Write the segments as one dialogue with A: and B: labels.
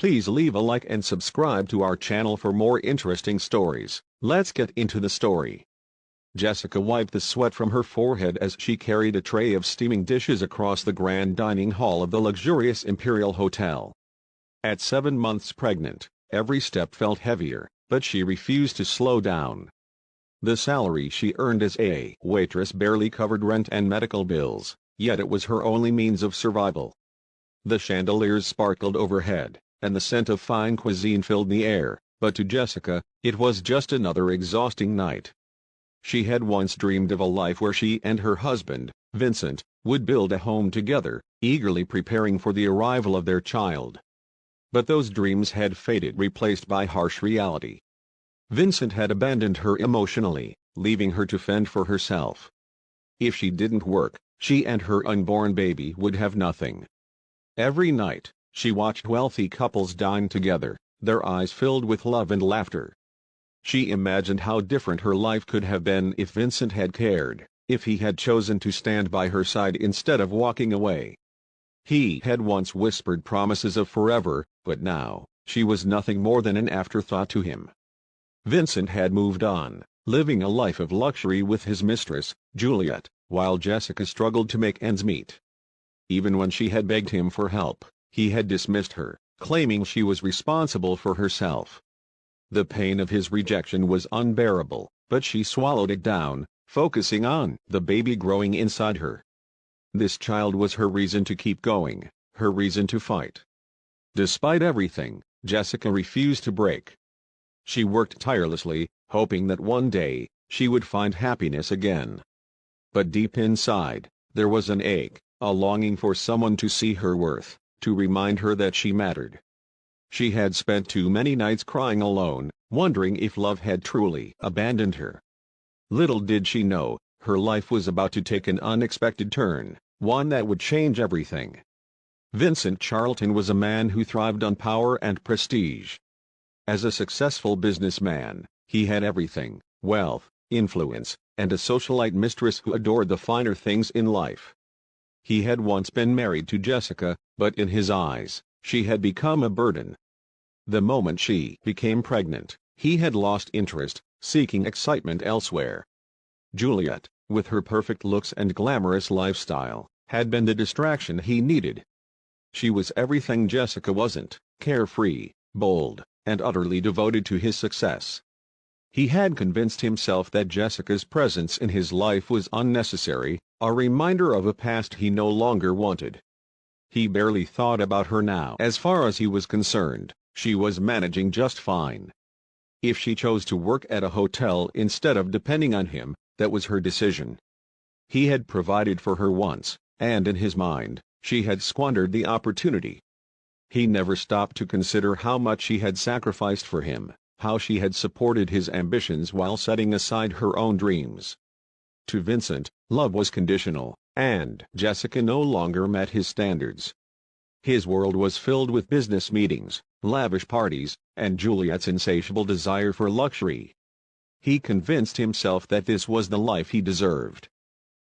A: Please leave a like and subscribe to our channel for more interesting stories. Let's get into the story. Jessica wiped the sweat from her forehead as she carried a tray of steaming dishes across the grand dining hall of the luxurious Imperial Hotel. At 7 months pregnant, every step felt heavier, but she refused to slow down. The salary she earned as a waitress barely covered rent and medical bills, yet it was her only means of survival. The chandeliers sparkled overhead, and the scent of fine cuisine filled the air, but to Jessica, it was just another exhausting night. She had once dreamed of a life where she and her husband, Vincent, would build a home together, eagerly preparing for the arrival of their child. But those dreams had faded, replaced by harsh reality. Vincent had abandoned her emotionally, leaving her to fend for herself. If she didn't work, she and her unborn baby would have nothing. Every night, she watched wealthy couples dine together, their eyes filled with love and laughter. She imagined how different her life could have been if Vincent had cared, if he had chosen to stand by her side instead of walking away. He had once whispered promises of forever, but now, she was nothing more than an afterthought to him. Vincent had moved on, living a life of luxury with his mistress, Juliet, while Jessica struggled to make ends meet. Even when she had begged him for help, he had dismissed her, claiming she was responsible for herself. The pain of his rejection was unbearable, but she swallowed it down, focusing on the baby growing inside her. This child was her reason to keep going, her reason to fight. Despite everything, Jessica refused to break. She worked tirelessly, hoping that one day, she would find happiness again. But deep inside, there was an ache, a longing for someone to see her worth, to remind her that she mattered. She had spent too many nights crying alone, wondering if love had truly abandoned her. Little did she know, her life was about to take an unexpected turn, one that would change everything. Vincent Charlton was a man who thrived on power and prestige. As a successful businessman, he had everything: wealth, influence, and a socialite mistress who adored the finer things in life. He had once been married to Jessica, but in his eyes, she had become a burden. The moment she became pregnant, he had lost interest, seeking excitement elsewhere. Juliet, with her perfect looks and glamorous lifestyle, had been the distraction he needed. She was everything Jessica wasn't: carefree, bold, and utterly devoted to his success. He had convinced himself that Jessica's presence in his life was unnecessary, a reminder of a past he no longer wanted. He barely thought about her now. As far as he was concerned, she was managing just fine. If she chose to work at a hotel instead of depending on him, that was her decision. He had provided for her once, and in his mind, she had squandered the opportunity. He never stopped to consider how much she had sacrificed for him, how she had supported his ambitions while setting aside her own dreams. To Vincent, love was conditional, and Jessica no longer met his standards. His world was filled with business meetings, lavish parties, and Juliet's insatiable desire for luxury. He convinced himself that this was the life he deserved.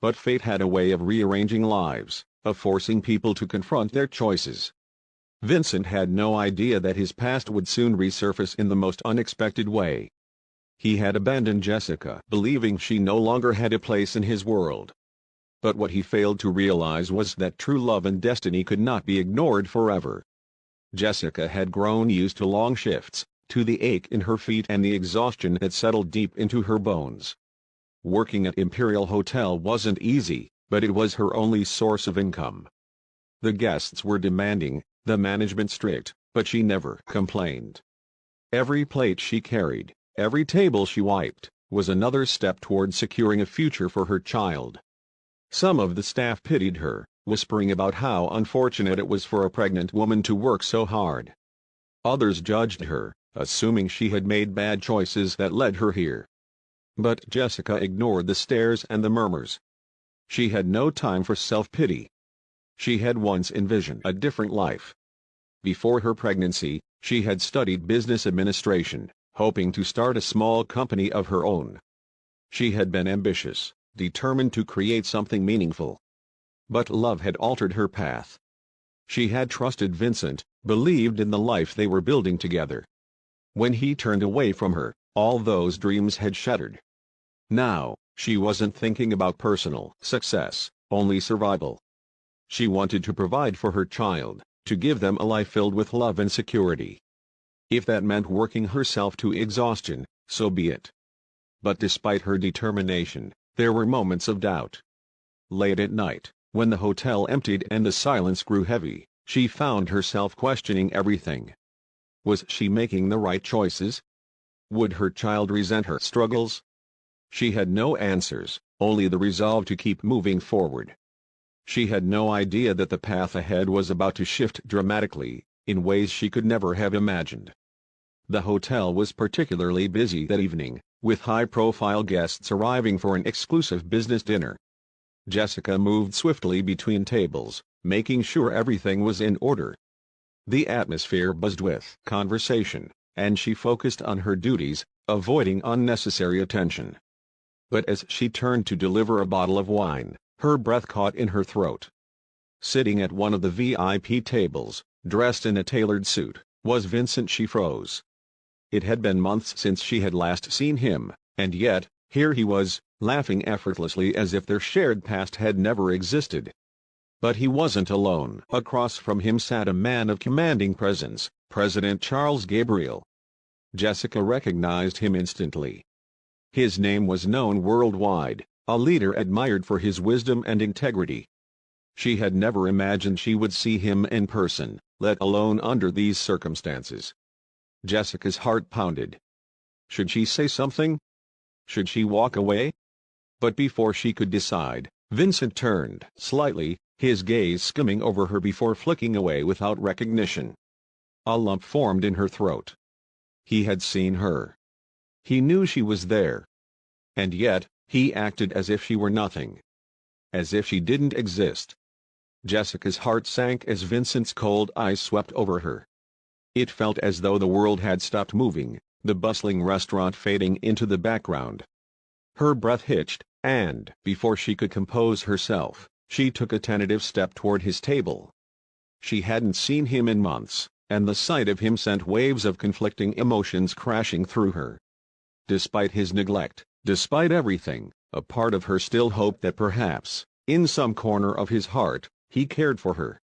A: But fate had a way of rearranging lives, of forcing people to confront their choices. Vincent had no idea that his past would soon resurface in the most unexpected way. He had abandoned Jessica, believing she no longer had a place in his world. But what he failed to realize was that true love and destiny could not be ignored forever. Jessica had grown used to long shifts, to the ache in her feet and the exhaustion that settled deep into her bones. Working at Imperial Hotel wasn't easy, but it was her only source of income. The guests were demanding, the management strict, but she never complained. Every plate she carried, every table she wiped, was another step toward securing a future for her child. Some of the staff pitied her, whispering about how unfortunate it was for a pregnant woman to work so hard. Others judged her, assuming she had made bad choices that led her here. But Jessica ignored the stares and the murmurs. She had no time for self-pity. She had once envisioned a different life. Before her pregnancy, she had studied business administration, hoping to start a small company of her own. She had been ambitious, determined to create something meaningful. But love had altered her path. She had trusted Vincent, believed in the life they were building together. When he turned away from her, all those dreams had shattered. Now, she wasn't thinking about personal success, only survival. She wanted to provide for her child, to give them a life filled with love and security. If that meant working herself to exhaustion, so be it. But despite her determination, there were moments of doubt. Late at night, when the hotel emptied and the silence grew heavy, she found herself questioning everything. Was she making the right choices? Would her child resent her struggles? She had no answers, only the resolve to keep moving forward. She had no idea that the path ahead was about to shift dramatically, in ways she could never have imagined. The hotel was particularly busy that evening, with high-profile guests arriving for an exclusive business dinner. Jessica moved swiftly between tables, making sure everything was in order. The atmosphere buzzed with conversation, and she focused on her duties, avoiding unnecessary attention. But as she turned to deliver a bottle of wine, her breath caught in her throat. Sitting at one of the VIP tables, dressed in a tailored suit, was Vincent. She froze. It had been months since she had last seen him, and yet, here he was, laughing effortlessly as if their shared past had never existed. But he wasn't alone. Across from him sat a man of commanding presence, President Charles Gabriel. Jessica recognized him instantly. His name was known worldwide, a leader admired for his wisdom and integrity. She had never imagined she would see him in person, let alone under these circumstances. Jessica's heart pounded. Should she say something? Should she walk away? But before she could decide, Vincent turned slightly, his gaze skimming over her before flicking away without recognition. A lump formed in her throat. He had seen her. He knew she was there. And yet, he acted as if she were nothing. As if she didn't exist. Jessica's heart sank as Vincent's cold eyes swept over her. It felt as though the world had stopped moving, the bustling restaurant fading into the background. Her breath hitched, and, before she could compose herself, she took a tentative step toward his table. She hadn't seen him in months, and the sight of him sent waves of conflicting emotions crashing through her. Despite his neglect, despite everything, a part of her still hoped that perhaps, in some corner of his heart, he cared for her.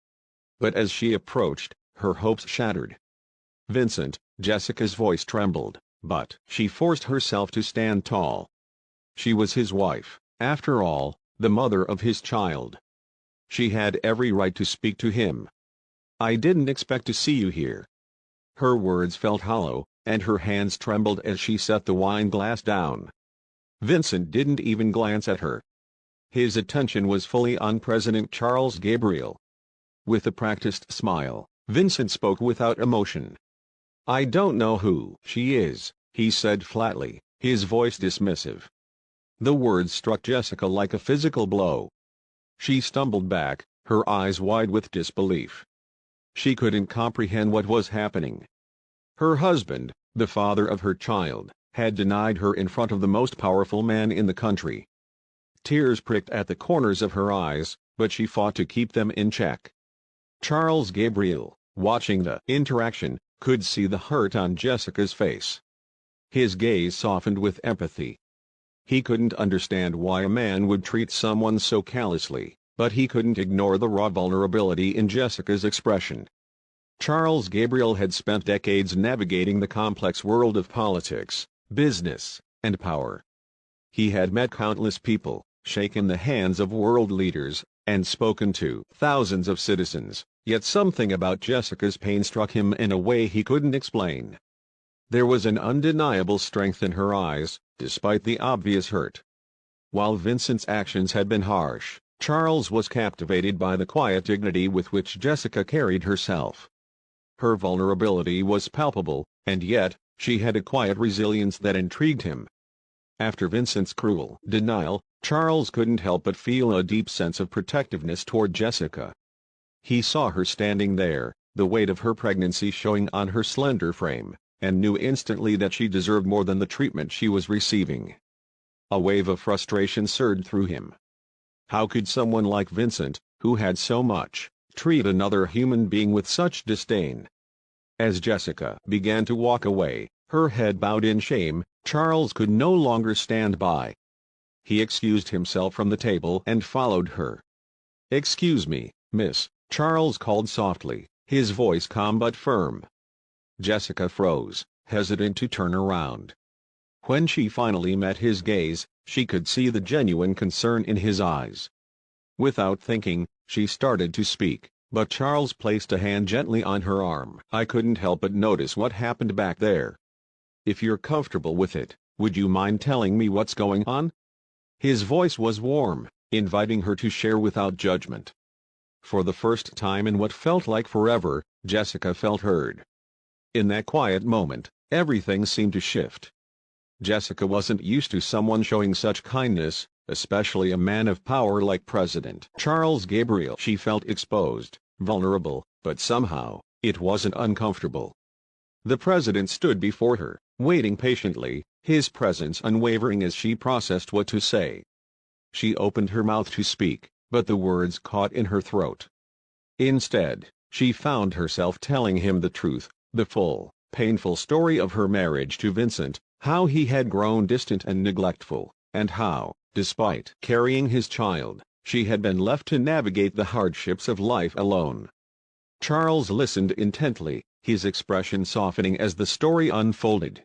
A: But as she approached, her hopes shattered. Vincent, Jessica's voice trembled, but she forced herself to stand tall. She was his wife, after all, the mother of his child. She had every right to speak to him. "I didn't expect to see you here." Her words felt hollow, and her hands trembled as she set the wine glass down. Vincent didn't even glance at her. His attention was fully on President Charles Gabriel. With a practiced smile, Vincent spoke without emotion. "I don't know who she is," he said flatly, his voice dismissive. The words struck Jessica like a physical blow. She stumbled back, her eyes wide with disbelief. She couldn't comprehend what was happening. Her husband, the father of her child, had denied her in front of the most powerful man in the country. Tears pricked at the corners of her eyes, but she fought to keep them in check. Charles Gabriel, watching the interaction, could see the hurt on Jessica's face. His gaze softened with empathy. He couldn't understand why a man would treat someone so callously, but he couldn't ignore the raw vulnerability in Jessica's expression. Charles Gabriel had spent decades navigating the complex world of politics, business, and power. He had met countless people, shaken the hands of world leaders, and spoken to thousands of citizens, yet something about Jessica's pain struck him in a way he couldn't explain. There was an undeniable strength in her eyes, despite the obvious hurt. While Vincent's actions had been harsh, Charles was captivated by the quiet dignity with which Jessica carried herself. Her vulnerability was palpable, and yet, she had a quiet resilience that intrigued him. After Vincent's cruel denial, Charles couldn't help but feel a deep sense of protectiveness toward Jessica. He saw her standing there, the weight of her pregnancy showing on her slender frame, and knew instantly that she deserved more than the treatment she was receiving. A wave of frustration surged through him. How could someone like Vincent, who had so much treat another human being with such disdain. As Jessica began to walk away, her head bowed in shame, Charles could no longer stand by. He excused himself from the table and followed her. "Excuse me, miss," Charles called softly, his voice calm but firm. Jessica froze, hesitant to turn around. When she finally met his gaze, she could see the genuine concern in his eyes. Without thinking, she started to speak, but Charles placed a hand gently on her arm. "I couldn't help but notice what happened back there. If you're comfortable with it, would you mind telling me what's going on?" His voice was warm, inviting her to share without judgment. For the first time in what felt like forever, Jessica felt heard. In that quiet moment, everything seemed to shift. Jessica wasn't used to someone showing such kindness, especially a man of power like President Charles Gabriel. She felt exposed, vulnerable, but somehow, it wasn't uncomfortable. The president stood before her, waiting patiently, his presence unwavering as she processed what to say. She opened her mouth to speak, but the words caught in her throat. Instead, she found herself telling him the truth, the full, painful story of her marriage to Vincent, how he had grown distant and neglectful, and how, despite carrying his child, she had been left to navigate the hardships of life alone. Charles listened intently, his expression softening as the story unfolded.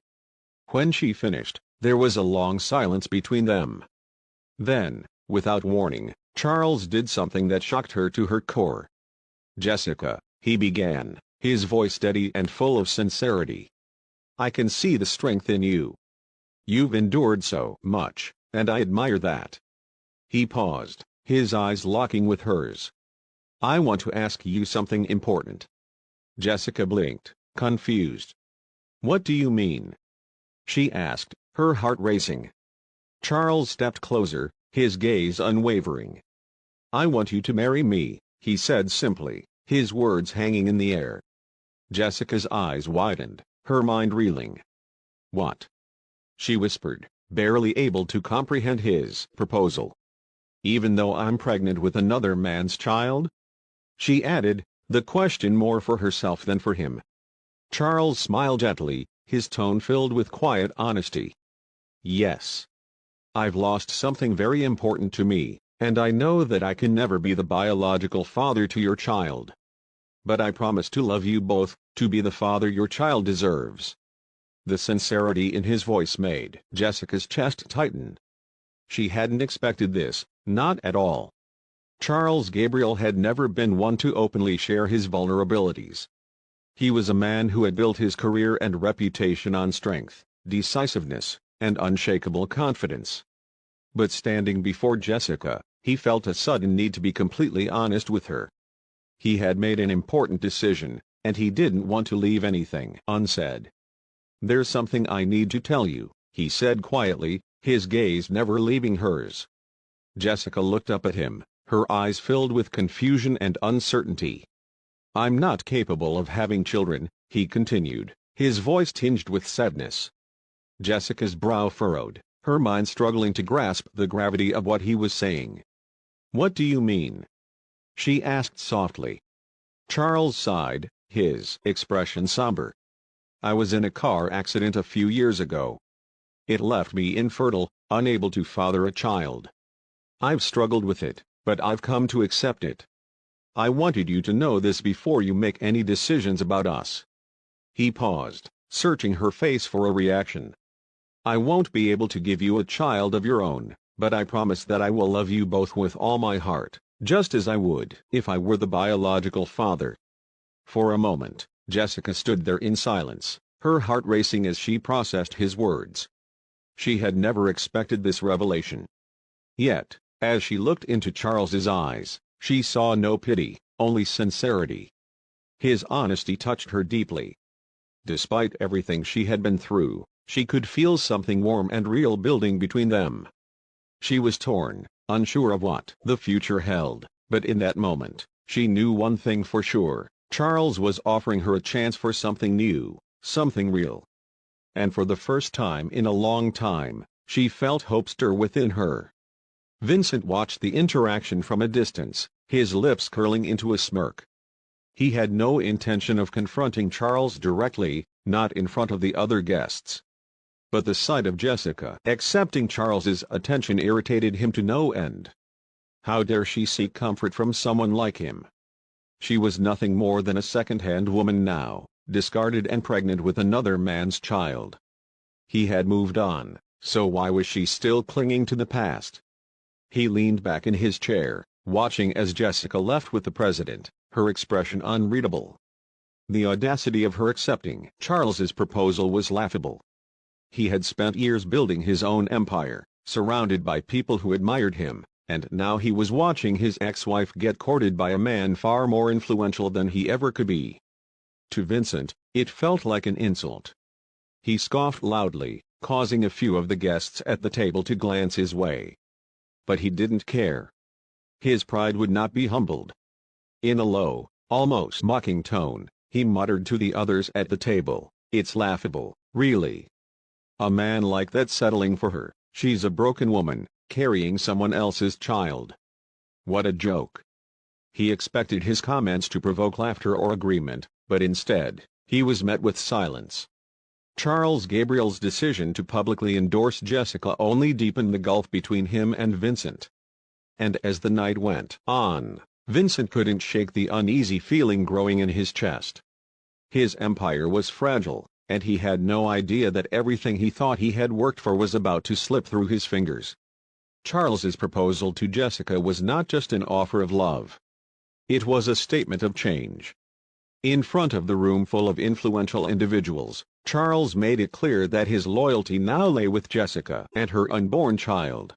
A: When she finished, there was a long silence between them. Then, without warning, Charles did something that shocked her to her core. "Jessica," he began, his voice steady and full of sincerity. "I can see the strength in you. You've endured so much, and I admire that." He paused, his eyes locking with hers. "I want to ask you something important." Jessica blinked, confused. "What do you mean?" she asked, her heart racing. Charles stepped closer, his gaze unwavering. "I want you to marry me," he said simply, his words hanging in the air. Jessica's eyes widened, her mind reeling. "What?" she whispered, barely able to comprehend his proposal. "Even though I'm pregnant with another man's child?" she added, the question more for herself than for him. Charles smiled gently, his tone filled with quiet honesty. "Yes. I've lost something very important to me, and I know that I can never be the biological father to your child. But I promise to love you both, to be the father your child deserves." The sincerity in his voice made Jessica's chest tighten. She hadn't expected this, not at all. Charles Gabriel had never been one to openly share his vulnerabilities. He was a man who had built his career and reputation on strength, decisiveness, and unshakable confidence. But standing before Jessica, he felt a sudden need to be completely honest with her. He had made an important decision, and he didn't want to leave anything unsaid. "There's something I need to tell you," he said quietly, his gaze never leaving hers. Jessica looked up at him, her eyes filled with confusion and uncertainty. "I'm not capable of having children," he continued, his voice tinged with sadness. Jessica's brow furrowed, her mind struggling to grasp the gravity of what he was saying. "What do you mean?" she asked softly. Charles sighed, his expression somber. "I was in a car accident a few years ago. It left me infertile, unable to father a child. I've struggled with it, but I've come to accept it. I wanted you to know this before you make any decisions about us." He paused, searching her face for a reaction. "I won't be able to give you a child of your own, but I promise that I will love you both with all my heart, just as I would if I were the biological father." For a moment, Jessica stood there in silence, her heart racing as she processed his words. She had never expected this revelation. Yet, as she looked into Charles's eyes, she saw no pity, only sincerity. His honesty touched her deeply. Despite everything she had been through, she could feel something warm and real building between them. She was torn, unsure of what the future held, but in that moment, she knew one thing for sure: Charles was offering her a chance for something new, something real. And for the first time in a long time, she felt hope stir within her. Vincent watched the interaction from a distance, his lips curling into a smirk. He had no intention of confronting Charles directly, not in front of the other guests. But the sight of Jessica accepting Charles's attention irritated him to no end. How dare she seek comfort from someone like him? She was nothing more than a second-hand woman now, discarded and pregnant with another man's child. He had moved on, so why was she still clinging to the past? He leaned back in his chair, watching as Jessica left with the president, her expression unreadable. The audacity of her accepting Charles's proposal was laughable. He had spent years building his own empire, surrounded by people who admired him, and now he was watching his ex-wife get courted by a man far more influential than he ever could be. To Vincent, it felt like an insult. He scoffed loudly, causing a few of the guests at the table to glance his way. But he didn't care. His pride would not be humbled. In a low, almost mocking tone, he muttered to the others at the table, "It's laughable, really. A man like that settling for her, she's a broken woman, carrying someone else's child. What a joke." He expected his comments to provoke laughter or agreement, but instead, he was met with silence. Charles Gabriel's decision to publicly endorse Jessica only deepened the gulf between him and Vincent. And as the night went on, Vincent couldn't shake the uneasy feeling growing in his chest. His empire was fragile, and he had no idea that everything he thought he had worked for was about to slip through his fingers. Charles's proposal to Jessica was not just an offer of love. It was a statement of change. In front of the room full of influential individuals, Charles made it clear that his loyalty now lay with Jessica and her unborn child.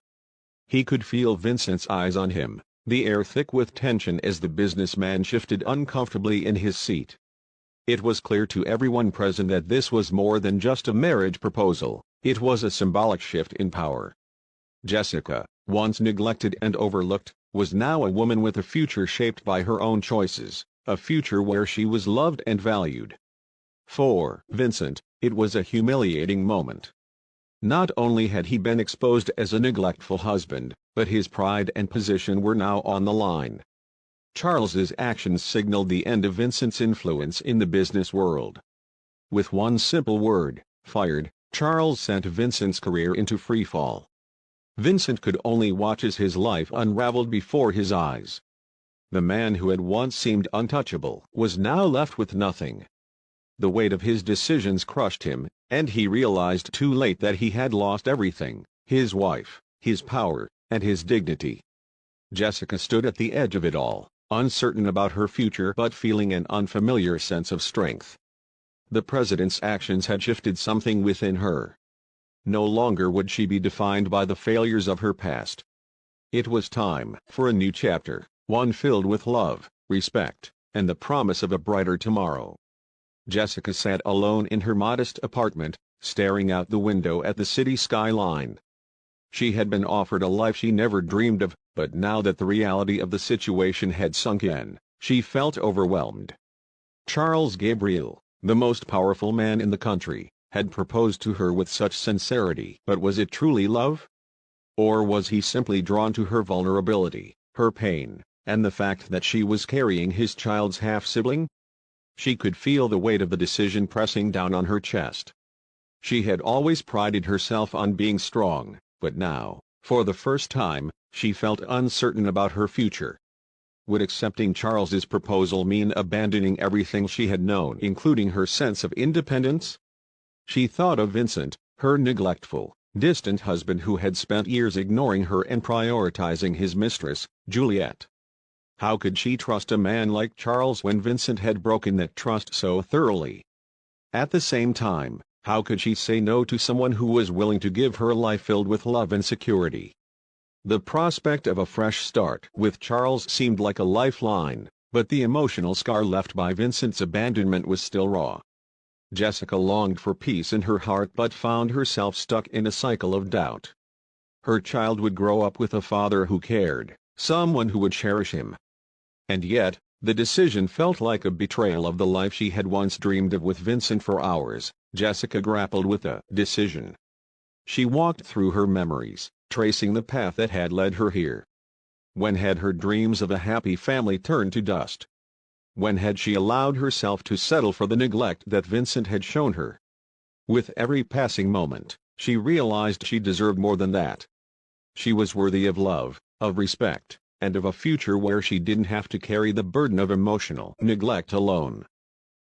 A: He could feel Vincent's eyes on him, the air thick with tension as the businessman shifted uncomfortably in his seat. It was clear to everyone present that this was more than just a marriage proposal, it was a symbolic shift in power. Jessica, once neglected and overlooked, was now a woman with a future shaped by her own choices, a future where she was loved and valued. For Vincent, it was a humiliating moment. Not only had he been exposed as a neglectful husband, but his pride and position were now on the line. Charles's actions signaled the end of Vincent's influence in the business world. With one simple word, fired, Charles sent Vincent's career into freefall. Vincent could only watch as his life unraveled before his eyes. The man who had once seemed untouchable was now left with nothing. The weight of his decisions crushed him, and he realized too late that he had lost everything: his wife, his power, and his dignity. Jessica stood at the edge of it all, uncertain about her future but feeling an unfamiliar sense of strength. The president's actions had shifted something within her. No longer would she be defined by the failures of her past. It was time for a new chapter, one filled with love, respect, and the promise of a brighter tomorrow. Jessica sat alone in her modest apartment, staring out the window at the city skyline. She had been offered a life she never dreamed of, but now that the reality of the situation had sunk in, she felt overwhelmed. Charles Gabriel, the most powerful man in the country, had proposed to her with such sincerity. But was it truly love? Or was he simply drawn to her vulnerability, her pain, and the fact that she was carrying his child's half-sibling? She could feel the weight of the decision pressing down on her chest. She had always prided herself on being strong, but now, for the first time, she felt uncertain about her future. Would accepting Charles's proposal mean abandoning everything she had known, including her sense of independence? She thought of Vincent, her neglectful, distant husband who had spent years ignoring her and prioritizing his mistress, Juliet. How could she trust a man like Charles when Vincent had broken that trust so thoroughly? At the same time, how could she say no to someone who was willing to give her a life filled with love and security? The prospect of a fresh start with Charles seemed like a lifeline, but the emotional scar left by Vincent's abandonment was still raw. Jessica longed for peace in her heart but found herself stuck in a cycle of doubt. Her child would grow up with a father who cared, someone who would cherish him. And yet, the decision felt like a betrayal of the life she had once dreamed of. With Vincent for hours, Jessica grappled with the decision. She walked through her memories, tracing the path that had led her here. When had her dreams of a happy family turned to dust? When had she allowed herself to settle for the neglect that Vincent had shown her? With every passing moment, she realized she deserved more than that. She was worthy of love, of respect, and of a future where she didn't have to carry the burden of emotional neglect alone.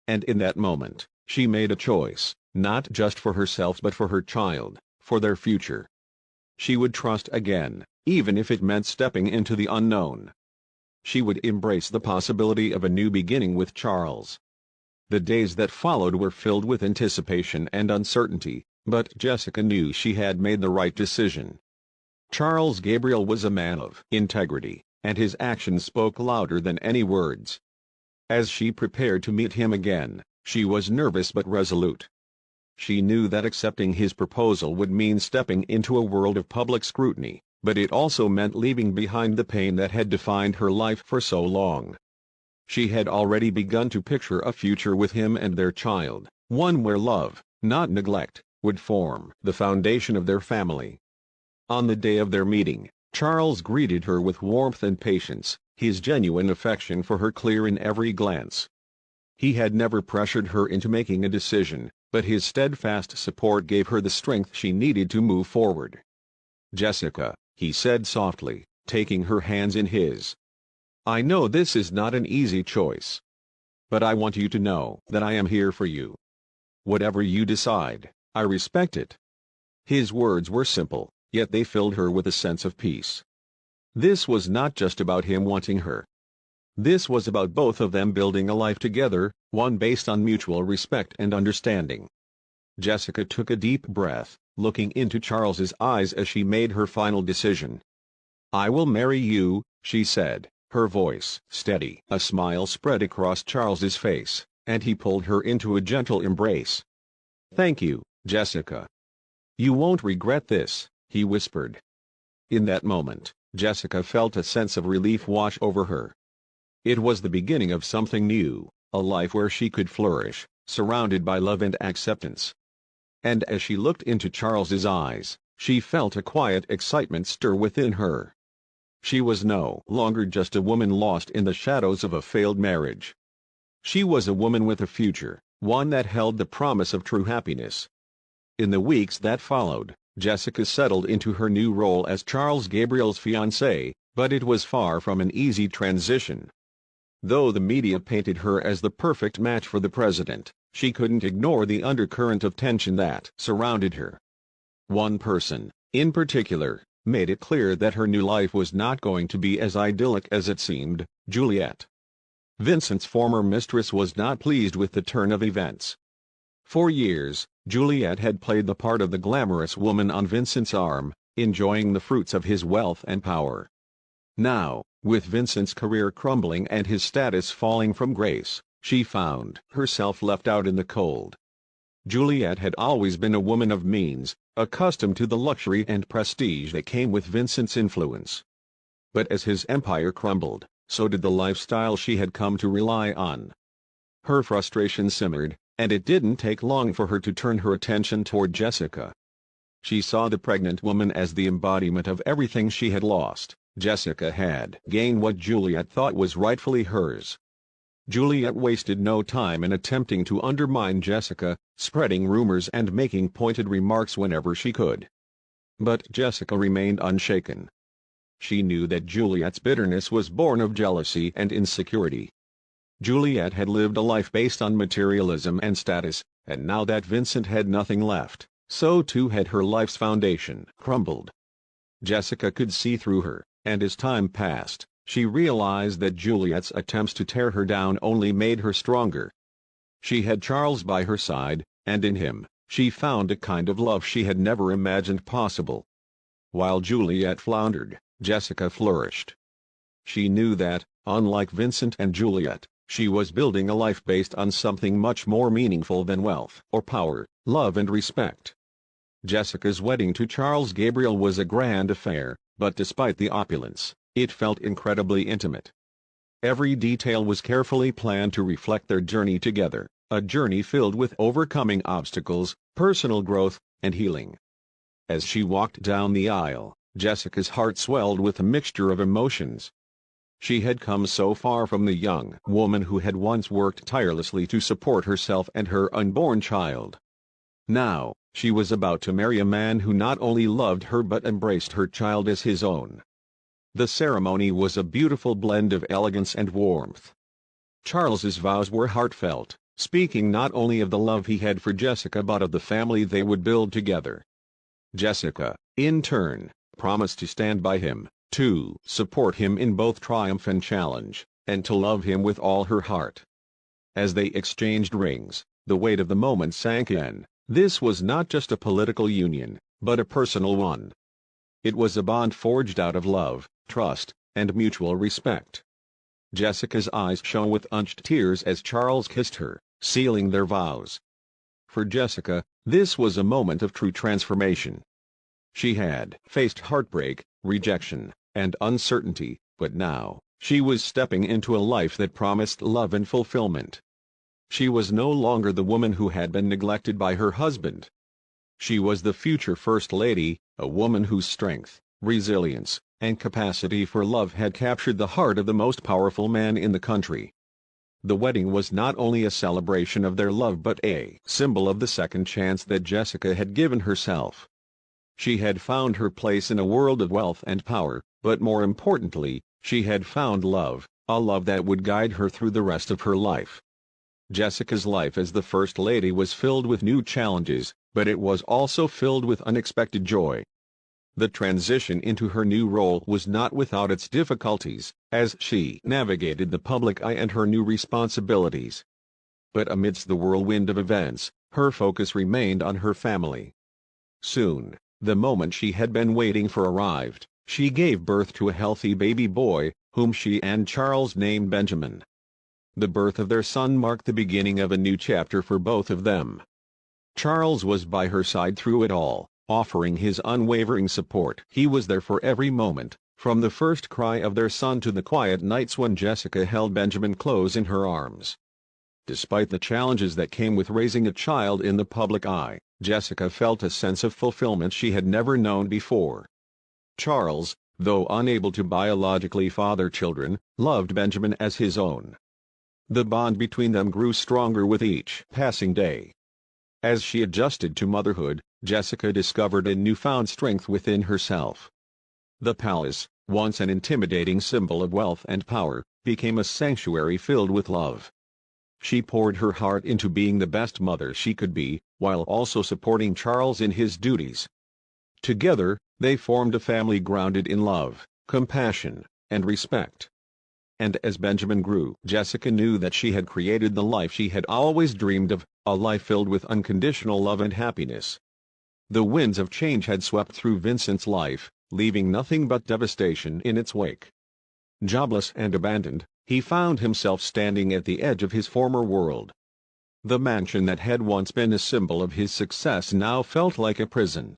A: And in that moment, she made a choice, not just for herself but for her child, for their future. She would trust again, even if it meant stepping into the unknown. She would embrace the possibility of a new beginning with Charles. The days that followed were filled with anticipation and uncertainty, but Jessica knew she had made the right decision. Charles Gabriel was a man of integrity, and his actions spoke louder than any words. As she prepared to meet him again, she was nervous but resolute. She knew that accepting his proposal would mean stepping into a world of public scrutiny, but it also meant leaving behind the pain that had defined her life for so long. She had already begun to picture a future with him and their child, one where love, not neglect, would form the foundation of their family. On the day of their meeting, Charles greeted her with warmth and patience, his genuine affection for her clear in every glance. He had never pressured her into making a decision, but his steadfast support gave her the strength she needed to move forward. "Jessica," he said softly, taking her hands in his. "I know this is not an easy choice. But I want you to know that I am here for you. Whatever you decide, I respect it." His words were simple, yet they filled her with a sense of peace. This was not just about him wanting her. This was about both of them building a life together, one based on mutual respect and understanding. Jessica took a deep breath, looking into Charles's eyes as she made her final decision. "I will marry you," she said, her voice steady. A smile spread across Charles's face, and he pulled her into a gentle embrace. "Thank you, Jessica. You won't regret this," he whispered. In that moment, Jessica felt a sense of relief wash over her. It was the beginning of something new, a life where she could flourish, surrounded by love and acceptance. And as she looked into Charles's eyes, she felt a quiet excitement stir within her. She was no longer just a woman lost in the shadows of a failed marriage. She was a woman with a future, one that held the promise of true happiness. In the weeks that followed, Jessica settled into her new role as Charles Gabriel's fiancée, but it was far from an easy transition. Though the media painted her as the perfect match for the president, she couldn't ignore the undercurrent of tension that surrounded her. One person, in particular, made it clear that her new life was not going to be as idyllic as it seemed: Juliet. Vincent's former mistress was not pleased with the turn of events. For years, Juliet had played the part of the glamorous woman on Vincent's arm, enjoying the fruits of his wealth and power. Now, with Vincent's career crumbling and his status falling from grace, she found herself left out in the cold. Juliet had always been a woman of means, accustomed to the luxury and prestige that came with Vincent's influence. But as his empire crumbled, so did the lifestyle she had come to rely on. Her frustration simmered, and it didn't take long for her to turn her attention toward Jessica. She saw the pregnant woman as the embodiment of everything she had lost. Jessica had gained what Juliet thought was rightfully hers. Juliet wasted no time in attempting to undermine Jessica, spreading rumors and making pointed remarks whenever she could. But Jessica remained unshaken. She knew that Juliet's bitterness was born of jealousy and insecurity. Juliet had lived a life based on materialism and status, and now that Vincent had nothing left, so too had her life's foundation crumbled. Jessica could see through her, and as time passed, she realized that Juliet's attempts to tear her down only made her stronger. She had Charles by her side, and in him, she found a kind of love she had never imagined possible. While Juliet floundered, Jessica flourished. She knew that, unlike Vincent and Juliet, she was building a life based on something much more meaningful than wealth or power, love and respect. Jessica's wedding to Charles Gabriel was a grand affair, but despite the opulence, it felt incredibly intimate. Every detail was carefully planned to reflect their journey together, a journey filled with overcoming obstacles, personal growth, and healing. As she walked down the aisle, Jessica's heart swelled with a mixture of emotions. She had come so far from the young woman who had once worked tirelessly to support herself and her unborn child. Now, she was about to marry a man who not only loved her but embraced her child as his own. The ceremony was a beautiful blend of elegance and warmth. Charles's vows were heartfelt, speaking not only of the love he had for Jessica but of the family they would build together. Jessica, in turn, promised to stand by him, to support him in both triumph and challenge, and to love him with all her heart. As they exchanged rings, the weight of the moment sank in. This was not just a political union, but a personal one. It was a bond forged out of love, trust, and mutual respect. Jessica's eyes shone with unshed tears as Charles kissed her, sealing their vows. For Jessica, this was a moment of true transformation. She had faced heartbreak, rejection, and uncertainty, but now, she was stepping into a life that promised love and fulfillment. She was no longer the woman who had been neglected by her husband. She was the future First Lady, a woman whose strength, resilience, and capacity for love had captured the heart of the most powerful man in the country. The wedding was not only a celebration of their love but a symbol of the second chance that Jessica had given herself. She had found her place in a world of wealth and power, but more importantly, she had found love, a love that would guide her through the rest of her life. Jessica's life as the First Lady was filled with new challenges, but it was also filled with unexpected joy. The transition into her new role was not without its difficulties, as she navigated the public eye and her new responsibilities. But amidst the whirlwind of events, her focus remained on her family. Soon, the moment she had been waiting for arrived. She gave birth to a healthy baby boy, whom she and Charles named Benjamin. The birth of their son marked the beginning of a new chapter for both of them. Charles was by her side through it all, offering his unwavering support. He was there for every moment, from the first cry of their son to the quiet nights when Jessica held Benjamin close in her arms. Despite the challenges that came with raising a child in the public eye, Jessica felt a sense of fulfillment she had never known before. Charles, though unable to biologically father children, loved Benjamin as his own. The bond between them grew stronger with each passing day. As she adjusted to motherhood, Jessica discovered a newfound strength within herself. The palace, once an intimidating symbol of wealth and power, became a sanctuary filled with love. She poured her heart into being the best mother she could be, while also supporting Charles in his duties. Together, they formed a family grounded in love, compassion, and respect. And as Benjamin grew, Jessica knew that she had created the life she had always dreamed of, a life filled with unconditional love and happiness. The winds of change had swept through Vincent's life, leaving nothing but devastation in its wake. Jobless and abandoned, he found himself standing at the edge of his former world. The mansion that had once been a symbol of his success now felt like a prison.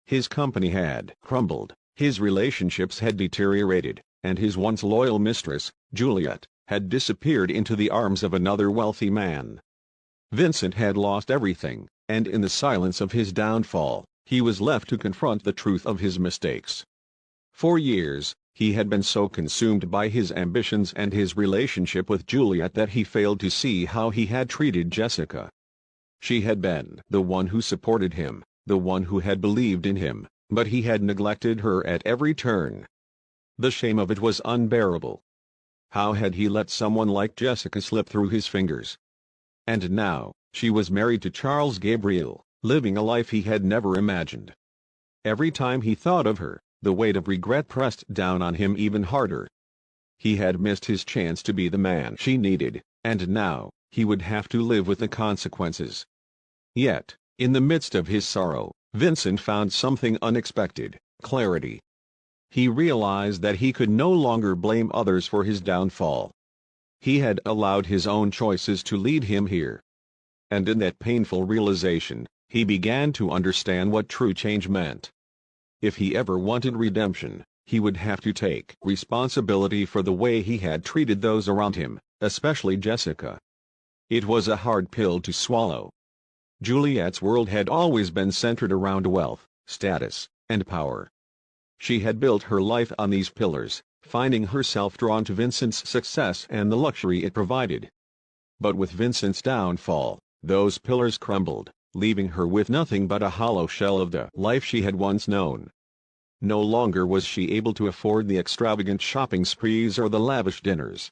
A: His company had crumbled, his relationships had deteriorated, and his once loyal mistress, Juliet, had disappeared into the arms of another wealthy man. Vincent had lost everything, and in the silence of his downfall, he was left to confront the truth of his mistakes. For years, he had been so consumed by his ambitions and his relationship with Juliet that he failed to see how he had treated Jessica. She had been the one who supported him, the one who had believed in him, but he had neglected her at every turn. The shame of it was unbearable. How had he let someone like Jessica slip through his fingers? And now, she was married to Charles Gabriel, living a life he had never imagined. Every time he thought of her, the weight of regret pressed down on him even harder. He had missed his chance to be the man she needed, and now, he would have to live with the consequences. Yet, in the midst of his sorrow, Vincent found something unexpected: clarity. He realized that he could no longer blame others for his downfall. He had allowed his own choices to lead him here. And in that painful realization, he began to understand what true change meant. If he ever wanted redemption, he would have to take responsibility for the way he had treated those around him, especially Jessica. It was a hard pill to swallow. Juliet's world had always been centered around wealth, status, and power. She had built her life on these pillars, finding herself drawn to Vincent's success and the luxury it provided. But with Vincent's downfall, those pillars crumbled, leaving her with nothing but a hollow shell of the life she had once known. No longer was she able to afford the extravagant shopping sprees or the lavish dinners.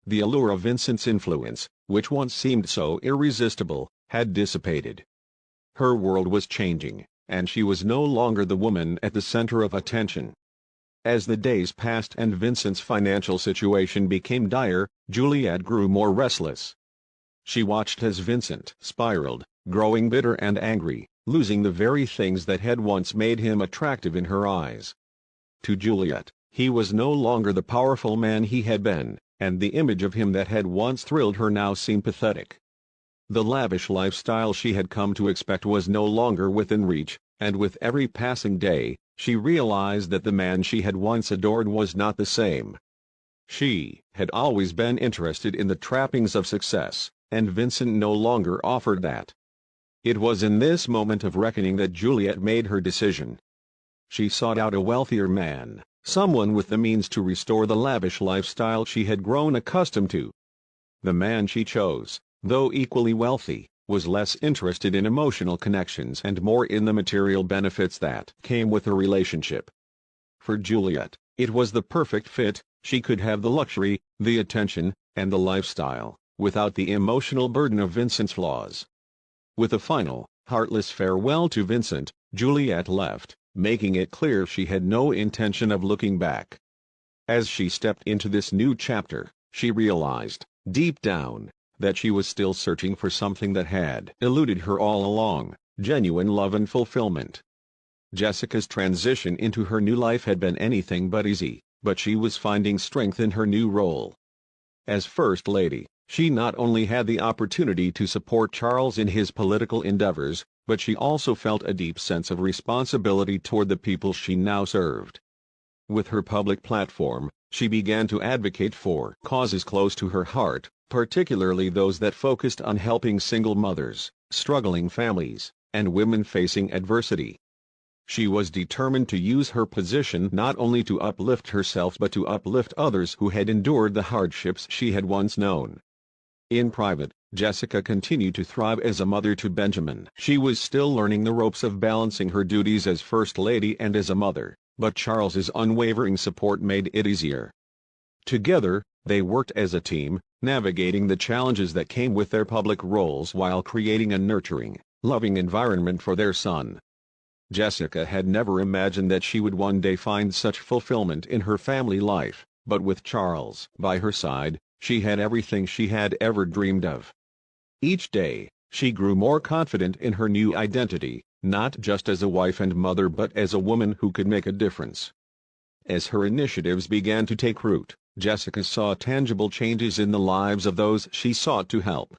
A: The allure of Vincent's influence, which once seemed so irresistible, had dissipated. Her world was changing, and she was no longer the woman at the center of attention. As the days passed and Vincent's financial situation became dire, Juliet grew more restless. She watched as Vincent spiraled, growing bitter and angry, losing the very things that had once made him attractive in her eyes. To Juliet, he was no longer the powerful man he had been, and the image of him that had once thrilled her now seemed pathetic. The lavish lifestyle she had come to expect was no longer within reach, and with every passing day, she realized that the man she had once adored was not the same. She had always been interested in the trappings of success, and Vincent no longer offered that. It was in this moment of reckoning that Juliet made her decision. She sought out a wealthier man, someone with the means to restore the lavish lifestyle she had grown accustomed to. The man she chose, though equally wealthy, was less interested in emotional connections and more in the material benefits that came with a relationship. For Juliet, it was the perfect fit. She could have the luxury, the attention, and the lifestyle, without the emotional burden of Vincent's flaws. With a final, heartless farewell to Vincent, Juliet left, making it clear she had no intention of looking back. As she stepped into this new chapter, she realized, deep down, that she was still searching for something that had eluded her all along, genuine love and fulfillment. Jessica's transition into her new life had been anything but easy, but she was finding strength in her new role. As First Lady, she not only had the opportunity to support Charles in his political endeavors, but she also felt a deep sense of responsibility toward the people she now served. With her public platform, she began to advocate for causes close to her heart, particularly those that focused on helping single mothers, struggling families, and women facing adversity. She was determined to use her position not only to uplift herself but to uplift others who had endured the hardships she had once known. In private, Jessica continued to thrive as a mother to Benjamin. She was still learning the ropes of balancing her duties as First Lady and as a mother, but Charles's unwavering support made it easier. Together, they worked as a team, navigating the challenges that came with their public roles while creating a nurturing, loving environment for their son. Jessica had never imagined that she would one day find such fulfillment in her family life, but with Charles by her side, she had everything she had ever dreamed of. Each day, she grew more confident in her new identity, not just as a wife and mother but as a woman who could make a difference. As her initiatives began to take root, Jessica saw tangible changes in the lives of those she sought to help.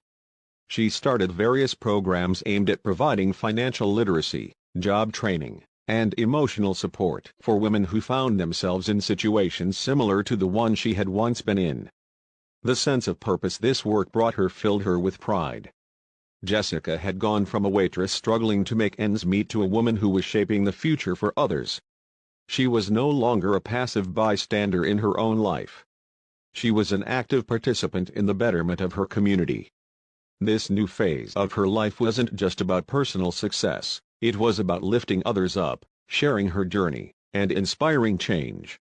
A: She started various programs aimed at providing financial literacy, job training, and emotional support for women who found themselves in situations similar to the one she had once been in. The sense of purpose this work brought her filled her with pride. Jessica had gone from a waitress struggling to make ends meet to a woman who was shaping the future for others. She was no longer a passive bystander in her own life. She was an active participant in the betterment of her community. This new phase of her life wasn't just about personal success, it was about lifting others up, sharing her journey, and inspiring change.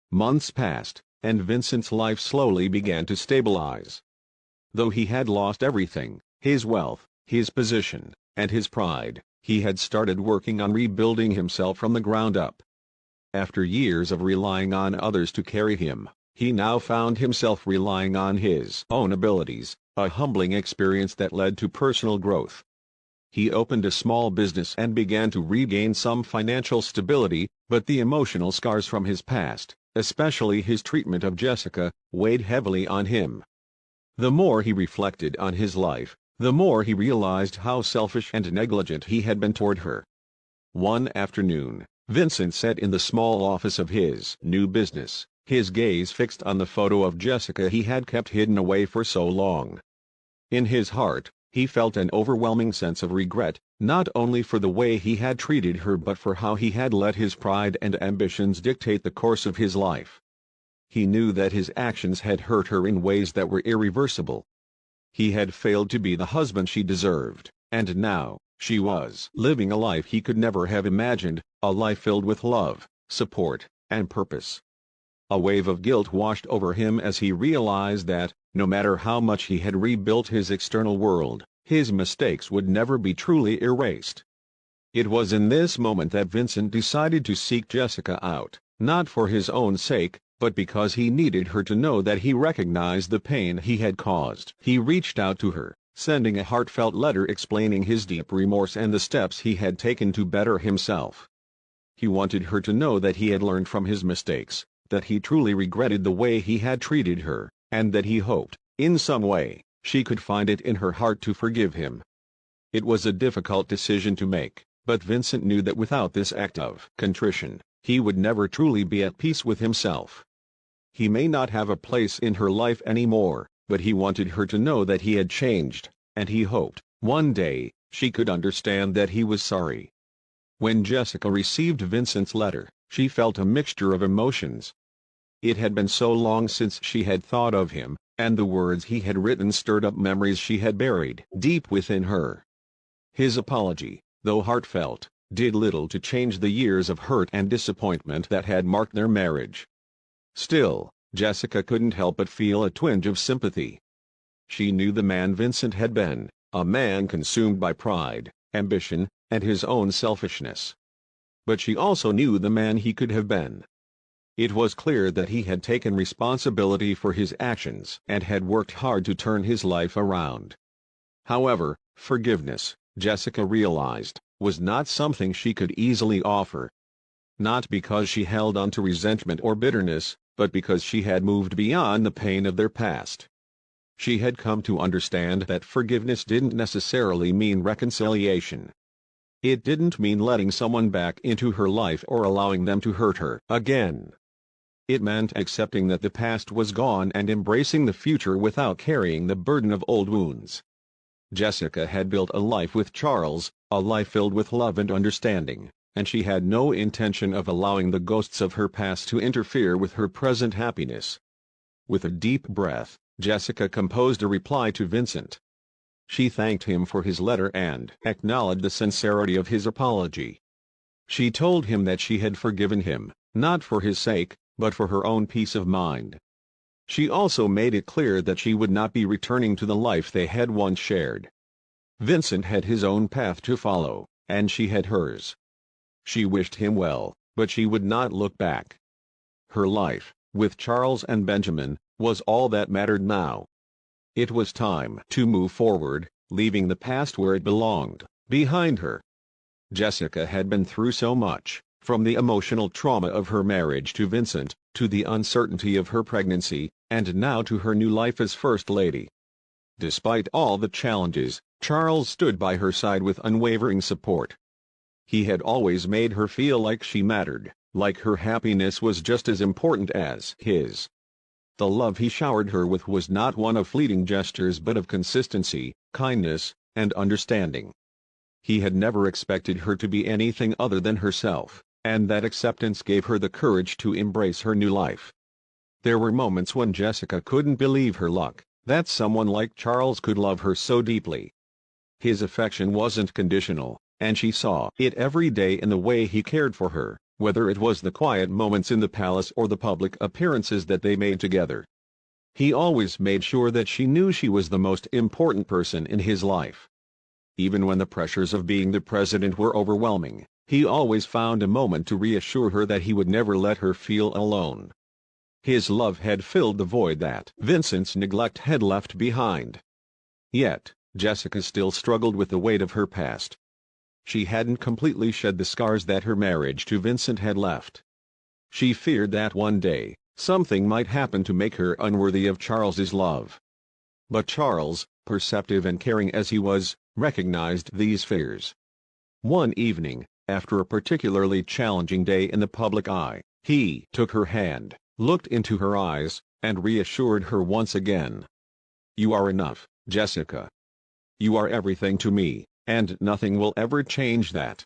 A: Months passed, and Vincent's life slowly began to stabilize. Though he had lost everything, his wealth, his position, and his pride, he had started working on rebuilding himself from the ground up. After years of relying on others to carry him, he now found himself relying on his own abilities, a humbling experience that led to personal growth. He opened a small business and began to regain some financial stability, but the emotional scars from his past, especially his treatment of Jessica, weighed heavily on him. The more he reflected on his life, the more he realized how selfish and negligent he had been toward her. One afternoon, Vincent sat in the small office of his new business, his gaze fixed on the photo of Jessica he had kept hidden away for so long. In his heart, He felt an overwhelming sense of regret, not only for the way he had treated her but for how he had let his pride and ambitions dictate the course of his life. He knew that his actions had hurt her in ways that were irreversible. He had failed to be the husband she deserved, and now, she was living a life he could never have imagined, a life filled with love, support, and purpose. A wave of guilt washed over him as he realized that, no matter how much he had rebuilt his external world, his mistakes would never be truly erased. It was in this moment that Vincent decided to seek Jessica out, not for his own sake, but because he needed her to know that he recognized the pain he had caused. He reached out to her, sending a heartfelt letter explaining his deep remorse and the steps he had taken to better himself. He wanted her to know that he had learned from his mistakes, that he truly regretted the way he had treated her, and that he hoped, in some way, she could find it in her heart to forgive him. It was a difficult decision to make, but Vincent knew that without this act of contrition, he would never truly be at peace with himself. He may not have a place in her life anymore, but he wanted her to know that he had changed, and he hoped, one day, she could understand that he was sorry. When Jessica received Vincent's letter, she felt a mixture of emotions. It had been so long since she had thought of him, and the words he had written stirred up memories she had buried deep within her. His apology, though heartfelt, did little to change the years of hurt and disappointment that had marked their marriage. Still, Jessica couldn't help but feel a twinge of sympathy. She knew the man Vincent had been, a man consumed by pride, ambition, and his own selfishness. But she also knew the man he could have been. It was clear that he had taken responsibility for his actions and had worked hard to turn his life around. However, forgiveness, Jessica realized, was not something she could easily offer. Not because she held on to resentment or bitterness, but because she had moved beyond the pain of their past. She had come to understand that forgiveness didn't necessarily mean reconciliation. It didn't mean letting someone back into her life or allowing them to hurt her again. It meant accepting that the past was gone and embracing the future without carrying the burden of old wounds. Jessica had built a life with Charles, a life filled with love and understanding, and she had no intention of allowing the ghosts of her past to interfere with her present happiness. With a deep breath, Jessica composed a reply to Vincent. She thanked him for his letter and acknowledged the sincerity of his apology. She told him that she had forgiven him, not for his sake, but for her own peace of mind. She also made it clear that she would not be returning to the life they had once shared. Vincent had his own path to follow, and she had hers. She wished him well, but she would not look back. Her life, with Charles and Benjamin, was all that mattered now. It was time to move forward, leaving the past where it belonged, behind her. Jessica had been through so much, from the emotional trauma of her marriage to Vincent, to the uncertainty of her pregnancy, and now to her new life as First Lady. Despite all the challenges, Charles stood by her side with unwavering support. He had always made her feel like she mattered, like her happiness was just as important as his. The love he showered her with was not one of fleeting gestures but of consistency, kindness, and understanding. He had never expected her to be anything other than herself, and that acceptance gave her the courage to embrace her new life. There were moments when Jessica couldn't believe her luck, that someone like Charles could love her so deeply. His affection wasn't conditional, and she saw it every day in the way he cared for her, whether it was the quiet moments in the palace or the public appearances that they made together. He always made sure that she knew she was the most important person in his life. Even when the pressures of being the president were overwhelming, he always found a moment to reassure her that he would never let her feel alone. His love had filled the void that Vincent's neglect had left behind. Yet, Jessica still struggled with the weight of her past. She hadn't completely shed the scars that her marriage to Vincent had left. She feared that one day, something might happen to make her unworthy of Charles's love. But Charles, perceptive and caring as he was, recognized these fears. One evening, after a particularly challenging day in the public eye, he took her hand, looked into her eyes, and reassured her once again. "You are enough, Jessica. "You are everything to me, and nothing will ever change that."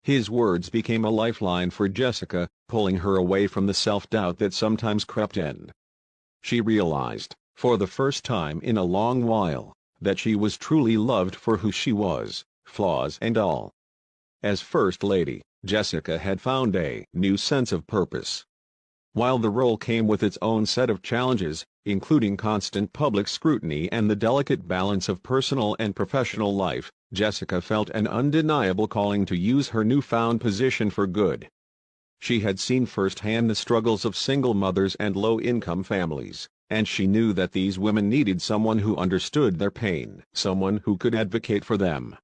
A: His words became a lifeline for Jessica, pulling her away from the self-doubt that sometimes crept in. She realized, for the first time in a long while, that she was truly loved for who she was, flaws and all. As First Lady, Jessica had found a new sense of purpose. While the role came with its own set of challenges, including constant public scrutiny and the delicate balance of personal and professional life, Jessica felt an undeniable calling to use her newfound position for good. She had seen firsthand the struggles of single mothers and low-income families, and she knew that these women needed someone who understood their pain, someone who could advocate for them.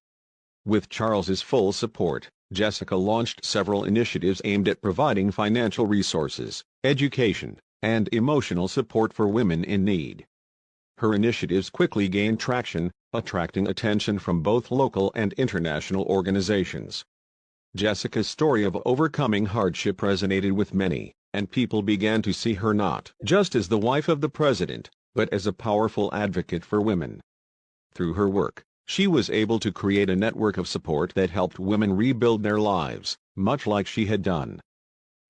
A: With Charles's full support, Jessica launched several initiatives aimed at providing financial resources, education, and emotional support for women in need. Her initiatives quickly gained traction, attracting attention from both local and international organizations. Jessica's story of overcoming hardship resonated with many, and people began to see her not just as the wife of the president, but as a powerful advocate for women. Through her work, she was able to create a network of support that helped women rebuild their lives, much like she had done.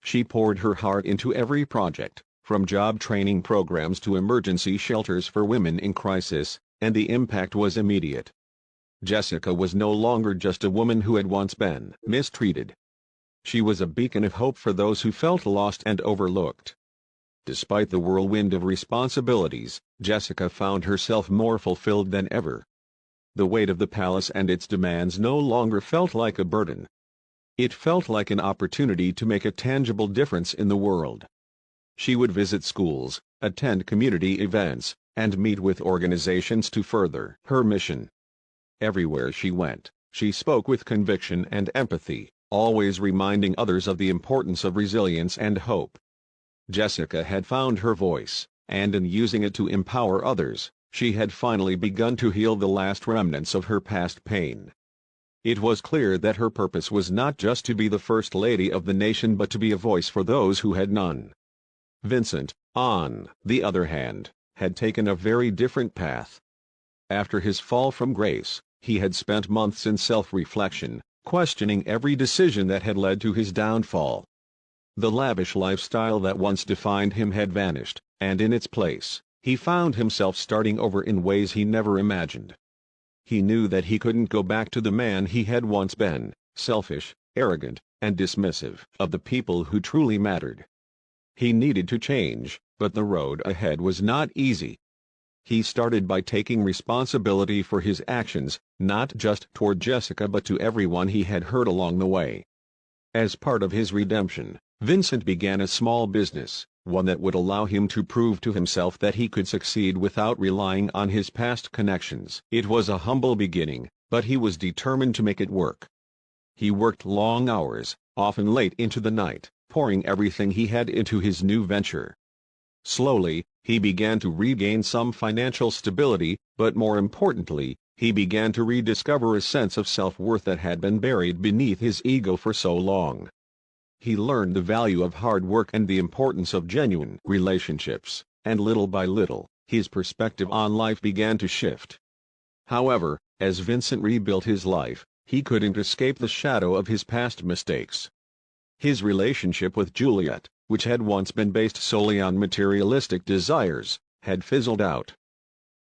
A: She poured her heart into every project, from job training programs to emergency shelters for women in crisis, and the impact was immediate. Jessica was no longer just a woman who had once been mistreated. She was a beacon of hope for those who felt lost and overlooked. Despite the whirlwind of responsibilities, Jessica found herself more fulfilled than ever. The weight of the palace and its demands no longer felt like a burden. It felt like an opportunity to make a tangible difference in the world. She would visit schools, attend community events, and meet with organizations to further her mission. Everywhere she went, she spoke with conviction and empathy, always reminding others of the importance of resilience and hope. Jessica had found her voice, and in using it to empower others, she had finally begun to heal the last remnants of her past pain. It was clear that her purpose was not just to be the First Lady of the nation but to be a voice for those who had none. Vincent, on the other hand, had taken a very different path. After his fall from grace, he had spent months in self-reflection, questioning every decision that had led to his downfall. The lavish lifestyle that once defined him had vanished, and in its place, he found himself starting over in ways he never imagined. He knew that he couldn't go back to the man he had once been, selfish, arrogant, and dismissive of the people who truly mattered. He needed to change, but the road ahead was not easy. He started by taking responsibility for his actions, not just toward Jessica but to everyone he had hurt along the way. As part of his redemption, Vincent began a small business, one that would allow him to prove to himself that he could succeed without relying on his past connections. It was a humble beginning, but he was determined to make it work. He worked long hours, often late into the night, pouring everything he had into his new venture. Slowly, he began to regain some financial stability, but more importantly, he began to rediscover a sense of self-worth that had been buried beneath his ego for so long. He learned the value of hard work and the importance of genuine relationships, and little by little, his perspective on life began to shift. However, as Vincent rebuilt his life, he couldn't escape the shadow of his past mistakes. His relationship with Juliet, which had once been based solely on materialistic desires, had fizzled out.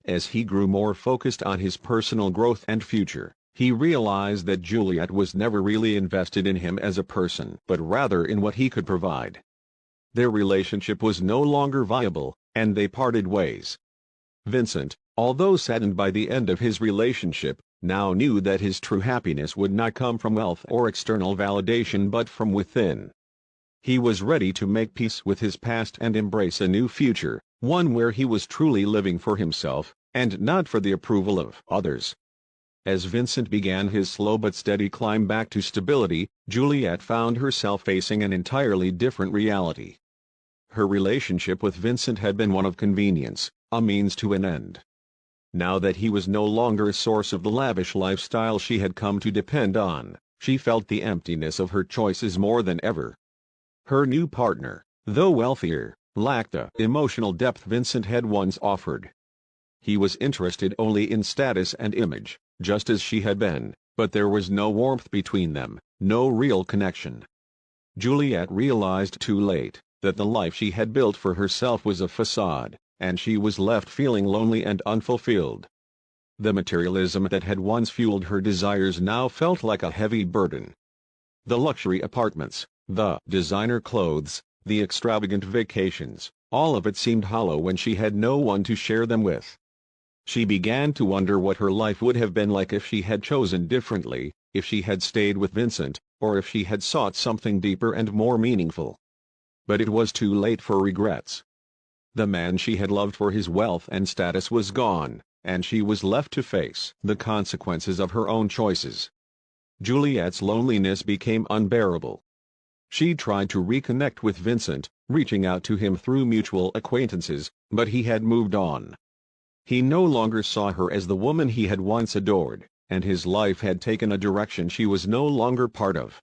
A: As he grew more focused on his personal growth and future, he realized that Juliet was never really invested in him as a person, but rather in what he could provide. Their relationship was no longer viable, and they parted ways. Vincent, although saddened by the end of his relationship, now knew that his true happiness would not come from wealth or external validation but from within. He was ready to make peace with his past and embrace a new future, one where he was truly living for himself, and not for the approval of others. As Vincent began his slow but steady climb back to stability, Juliet found herself facing an entirely different reality. Her relationship with Vincent had been one of convenience, a means to an end. Now that he was no longer a source of the lavish lifestyle she had come to depend on, she felt the emptiness of her choices more than ever. Her new partner, though wealthier, lacked the emotional depth Vincent had once offered. He was interested only in status and image, just as she had been, but there was no warmth between them, no real connection. Juliet realized too late that the life she had built for herself was a facade, and she was left feeling lonely and unfulfilled. The materialism that had once fueled her desires now felt like a heavy burden. The luxury apartments, the designer clothes, the extravagant vacations, all of it seemed hollow when she had no one to share them with. She began to wonder what her life would have been like if she had chosen differently, if she had stayed with Vincent, or if she had sought something deeper and more meaningful. But it was too late for regrets. The man she had loved for his wealth and status was gone, and she was left to face the consequences of her own choices. Juliet's loneliness became unbearable. She tried to reconnect with Vincent, reaching out to him through mutual acquaintances, but he had moved on. He no longer saw her as the woman he had once adored, and his life had taken a direction she was no longer part of.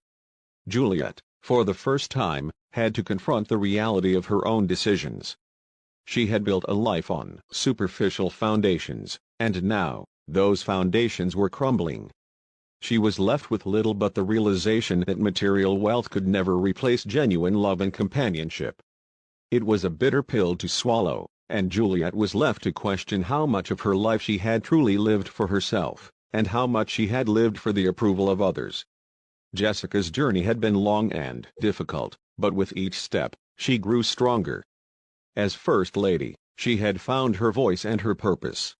A: Juliet, for the first time, had to confront the reality of her own decisions. She had built a life on superficial foundations, and now, those foundations were crumbling. She was left with little but the realization that material wealth could never replace genuine love and companionship. It was a bitter pill to swallow, and Juliet was left to question how much of her life she had truly lived for herself, and how much she had lived for the approval of others. Jessica's journey had been long and difficult, but with each step, she grew stronger. As First Lady, she had found her voice and her purpose.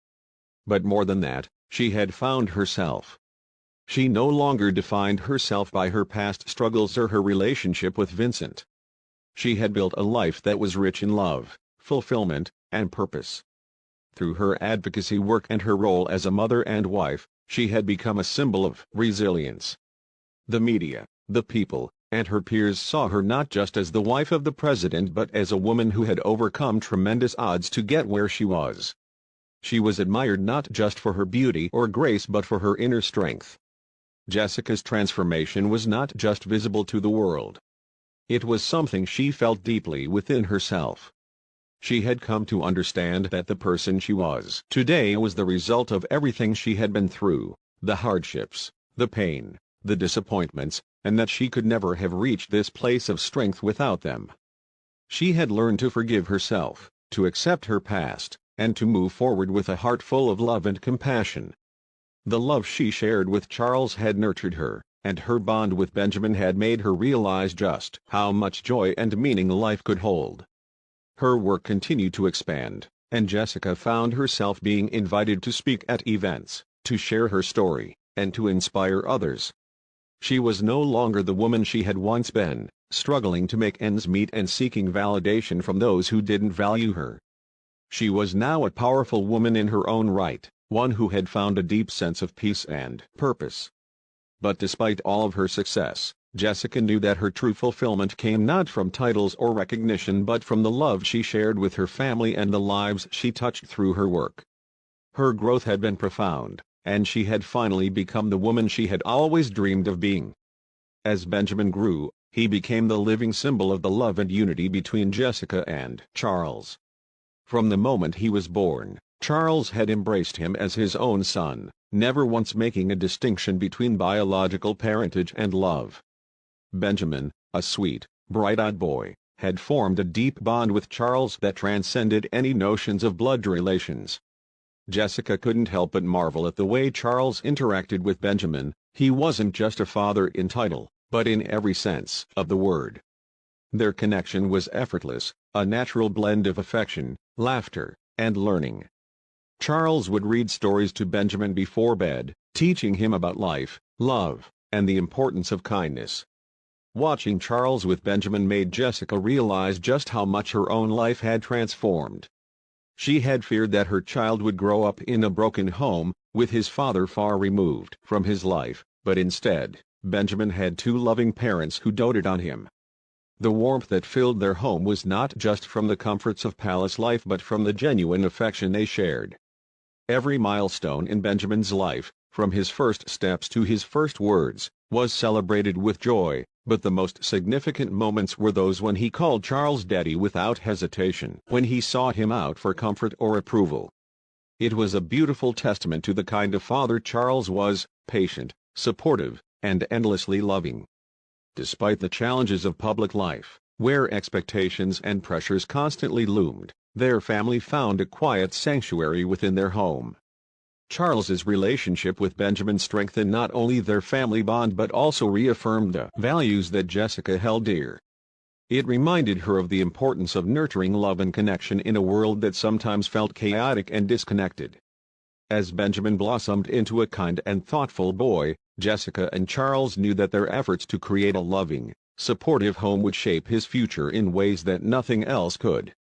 A: But more than that, she had found herself. She no longer defined herself by her past struggles or her relationship with Vincent. She had built a life that was rich in love, fulfillment, and purpose. Through her advocacy work and her role as a mother and wife, she had become a symbol of resilience. The media, the people, and her peers saw her not just as the wife of the president but as a woman who had overcome tremendous odds to get where she was. She was admired not just for her beauty or grace but for her inner strength. Jessica's transformation was not just visible to the world. It was something she felt deeply within herself. She had come to understand that the person she was today was the result of everything she had been through, the hardships, the pain, the disappointments, and that she could never have reached this place of strength without them. She had learned to forgive herself, to accept her past, and to move forward with a heart full of love and compassion. The love she shared with Charles had nurtured her, and her bond with Benjamin had made her realize just how much joy and meaning life could hold. Her work continued to expand, and Jessica found herself being invited to speak at events, to share her story, and to inspire others. She was no longer the woman she had once been, struggling to make ends meet and seeking validation from those who didn't value her. She was now a powerful woman in her own right, one who had found a deep sense of peace and purpose. But despite all of her success, Jessica knew that her true fulfillment came not from titles or recognition but from the love she shared with her family and the lives she touched through her work. Her growth had been profound, and she had finally become the woman she had always dreamed of being. As Benjamin grew, he became the living symbol of the love and unity between Jessica and Charles. From the moment he was born, Charles had embraced him as his own son, never once making a distinction between biological parentage and love. Benjamin, a sweet, bright-eyed boy, had formed a deep bond with Charles that transcended any notions of blood relations. Jessica couldn't help but marvel at the way Charles interacted with Benjamin. He wasn't just a father in title, but in every sense of the word. Their connection was effortless, a natural blend of affection, laughter, and learning. Charles would read stories to Benjamin before bed, teaching him about life, love, and the importance of kindness. Watching Charles with Benjamin made Jessica realize just how much her own life had transformed. She had feared that her child would grow up in a broken home, with his father far removed from his life, but instead, Benjamin had two loving parents who doted on him. The warmth that filled their home was not just from the comforts of palace life but from the genuine affection they shared. Every milestone in Benjamin's life, from his first steps to his first words, was celebrated with joy, but the most significant moments were those when he called Charles Daddy without hesitation, when he sought him out for comfort or approval. It was a beautiful testament to the kind of father Charles was, patient, supportive, and endlessly loving. Despite the challenges of public life, where expectations and pressures constantly loomed, their family found a quiet sanctuary within their home. Charles's relationship with Benjamin strengthened not only their family bond but also reaffirmed the values that Jessica held dear. It reminded her of the importance of nurturing love and connection in a world that sometimes felt chaotic and disconnected. As Benjamin blossomed into a kind and thoughtful boy, Jessica and Charles knew that their efforts to create a loving, supportive home would shape his future in ways that nothing else could.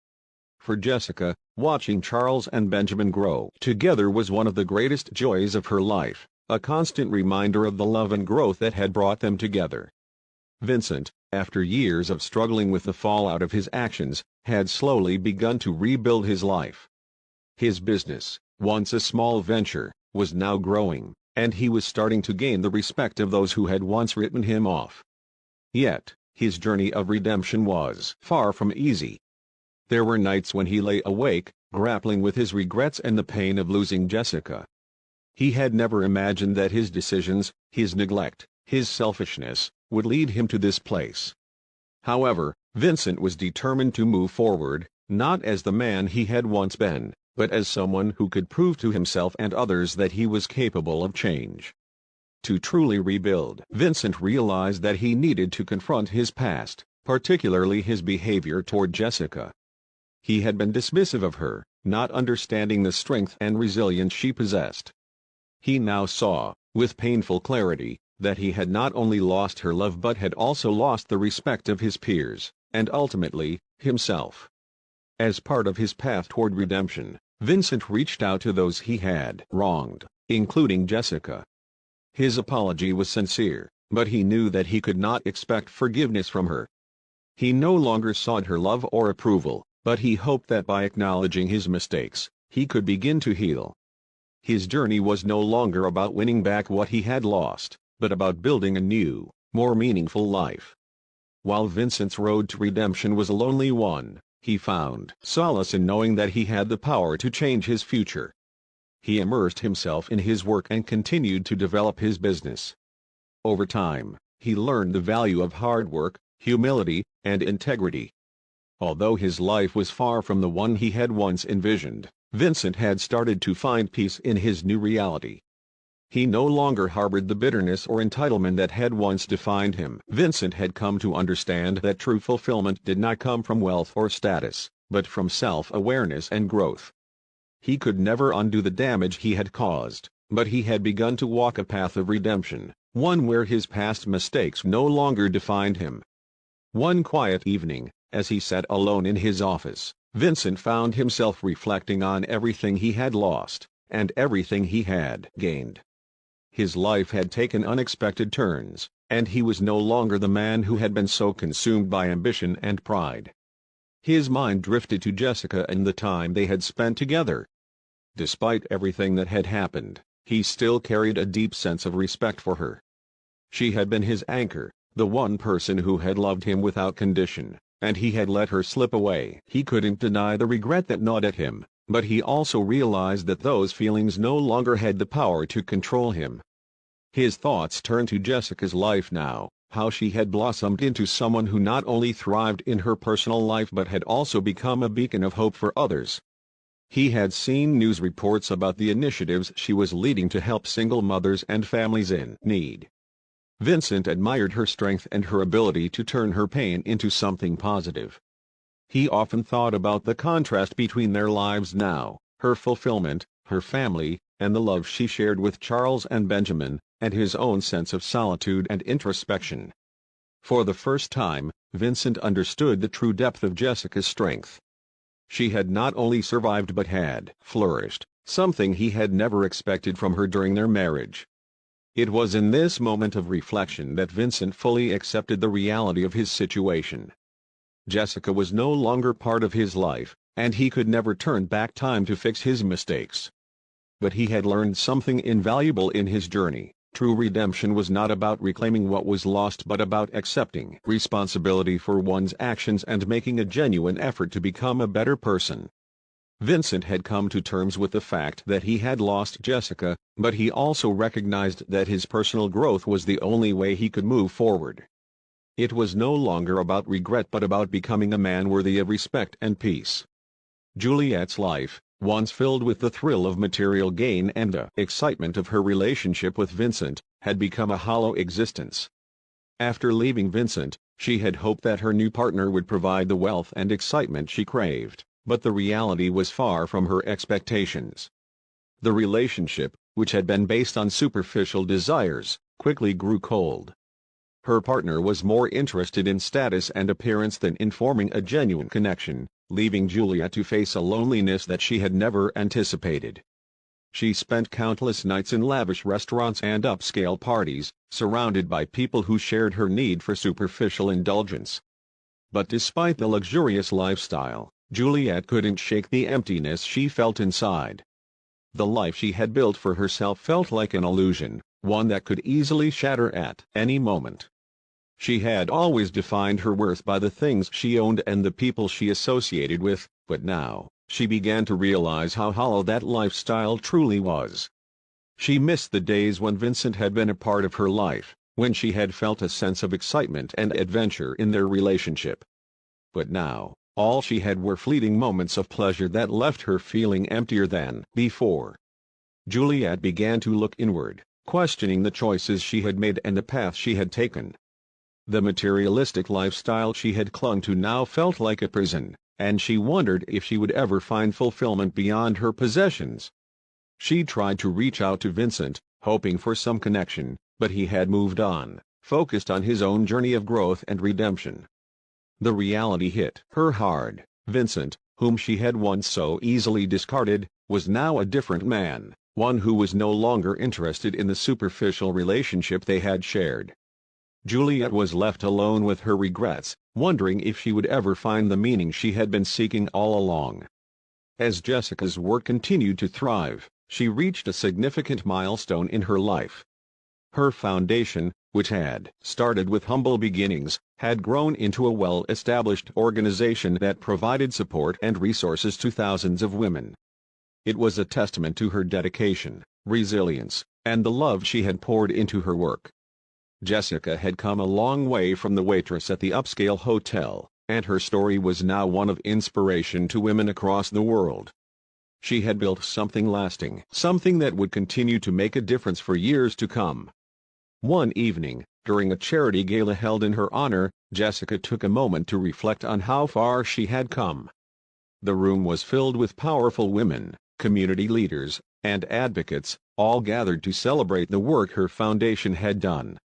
A: For Jessica, watching Charles and Benjamin grow together was one of the greatest joys of her life, a constant reminder of the love and growth that had brought them together. Vincent, after years of struggling with the fallout of his actions, had slowly begun to rebuild his life. His business, once a small venture, was now growing, and he was starting to gain the respect of those who had once written him off. Yet, his journey of redemption was far from easy. There were nights when he lay awake, grappling with his regrets and the pain of losing Jessica. He had never imagined that his decisions, his neglect, his selfishness, would lead him to this place. However, Vincent was determined to move forward, not as the man he had once been, but as someone who could prove to himself and others that he was capable of change. To truly rebuild, Vincent realized that he needed to confront his past, particularly his behavior toward Jessica. He had been dismissive of her, not understanding the strength and resilience she possessed. He now saw, with painful clarity, that he had not only lost her love but had also lost the respect of his peers, and ultimately, himself. As part of his path toward redemption, Vincent reached out to those he had wronged, including Jessica. His apology was sincere, but he knew that he could not expect forgiveness from her. He no longer sought her love or approval, but he hoped that by acknowledging his mistakes, he could begin to heal. His journey was no longer about winning back what he had lost, but about building a new, more meaningful life. While Vincent's road to redemption was a lonely one, he found solace in knowing that he had the power to change his future. He immersed himself in his work and continued to develop his business. Over time, he learned the value of hard work, humility, and integrity. Although his life was far from the one he had once envisioned, Vincent had started to find peace in his new reality. He no longer harbored the bitterness or entitlement that had once defined him. Vincent had come to understand that true fulfillment did not come from wealth or status, but from self-awareness and growth. He could never undo the damage he had caused, but he had begun to walk a path of redemption, one where his past mistakes no longer defined him. One quiet evening, as he sat alone in his office, Vincent found himself reflecting on everything he had lost, and everything he had gained. His life had taken unexpected turns, and he was no longer the man who had been so consumed by ambition and pride. His mind drifted to Jessica and the time they had spent together. Despite everything that had happened, he still carried a deep sense of respect for her. She had been his anchor, the one person who had loved him without condition, and he had let her slip away. He couldn't deny the regret that gnawed at him, but he also realized that those feelings no longer had the power to control him. His thoughts turned to Jessica's life now, how she had blossomed into someone who not only thrived in her personal life but had also become a beacon of hope for others. He had seen news reports about the initiatives she was leading to help single mothers and families in need. Vincent admired her strength and her ability to turn her pain into something positive. He often thought about the contrast between their lives now, her fulfillment, her family, and the love she shared with Charles and Benjamin, and his own sense of solitude and introspection. For the first time, Vincent understood the true depth of Jessica's strength. She had not only survived but had flourished, something he had never expected from her during their marriage. It was in this moment of reflection that Vincent fully accepted the reality of his situation. Jessica was no longer part of his life, and he could never turn back time to fix his mistakes. But he had learned something invaluable in his journey. True redemption was not about reclaiming what was lost but about accepting responsibility for one's actions and making a genuine effort to become a better person. Vincent had come to terms with the fact that he had lost Jessica, but he also recognized that his personal growth was the only way he could move forward. It was no longer about regret but about becoming a man worthy of respect and peace. Juliet's life, once filled with the thrill of material gain and the excitement of her relationship with Vincent, had become a hollow existence. After leaving Vincent, she had hoped that her new partner would provide the wealth and excitement she craved, but the reality was far from her expectations. The relationship, which had been based on superficial desires, quickly grew cold. Her partner was more interested in status and appearance than in forming a genuine connection, leaving Juliet to face a loneliness that she had never anticipated. She spent countless nights in lavish restaurants and upscale parties, surrounded by people who shared her need for superficial indulgence. But despite the luxurious lifestyle, Juliet couldn't shake the emptiness she felt inside. The life she had built for herself felt like an illusion, one that could easily shatter at any moment. She had always defined her worth by the things she owned and the people she associated with, but now, she began to realize how hollow that lifestyle truly was. She missed the days when Vincent had been a part of her life, when she had felt a sense of excitement and adventure in their relationship. But now, all she had were fleeting moments of pleasure that left her feeling emptier than before. Juliet began to look inward, questioning the choices she had made and the path she had taken. The materialistic lifestyle she had clung to now felt like a prison, and she wondered if she would ever find fulfillment beyond her possessions. She tried to reach out to Vincent, hoping for some connection, but he had moved on, focused on his own journey of growth and redemption. The reality hit her hard. Vincent, whom she had once so easily discarded, was now a different man, one who was no longer interested in the superficial relationship they had shared. Juliet was left alone with her regrets, wondering if she would ever find the meaning she had been seeking all along. As Jessica's work continued to thrive, she reached a significant milestone in her life. Her foundation, which had started with humble beginnings, had grown into a well-established organization that provided support and resources to thousands of women. It was a testament to her dedication, resilience, and the love she had poured into her work. Jessica had come a long way from the waitress at the upscale hotel, and her story was now one of inspiration to women across the world. She had built something lasting, something that would continue to make a difference for years to come. One evening, during a charity gala held in her honor, Jessica took a moment to reflect on how far she had come. The room was filled with powerful women, community leaders, and advocates, all gathered to celebrate the work her foundation had done.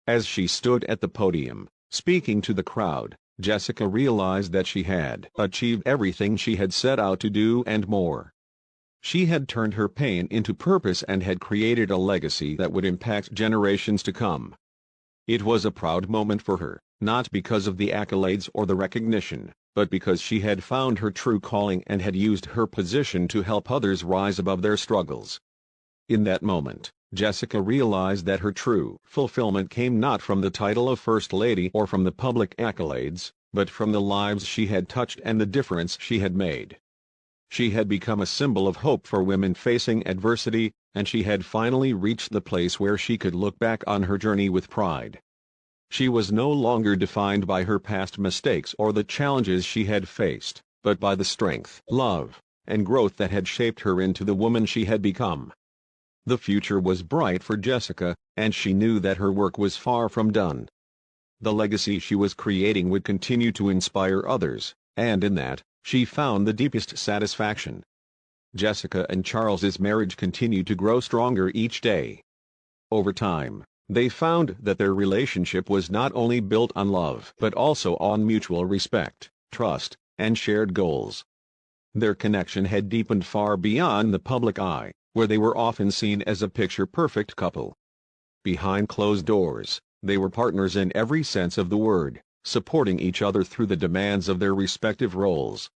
A: As she stood at the podium, speaking to the crowd, Jessica realized that she had achieved everything she had set out to do and more. She had turned her pain into purpose and had created a legacy that would impact generations to come. It was a proud moment for her, not because of the accolades or the recognition, but because she had found her true calling and had used her position to help others rise above their struggles. In that moment, Jessica realized that her true fulfillment came not from the title of First Lady or from the public accolades, but from the lives she had touched and the difference she had made. She had become a symbol of hope for women facing adversity, and she had finally reached the place where she could look back on her journey with pride. She was no longer defined by her past mistakes or the challenges she had faced, but by the strength, love, and growth that had shaped her into the woman she had become. The future was bright for Jessica, and she knew that her work was far from done. The legacy she was creating would continue to inspire others, and in that, she found the deepest satisfaction. Jessica and Charles's marriage continued to grow stronger each day. Over time, they found that their relationship was not only built on love but also on mutual respect, trust, and shared goals. Their connection had deepened far beyond the public eye, where they were often seen as a picture-perfect couple. Behind closed doors, they were partners in every sense of the word, supporting each other through the demands of their respective roles.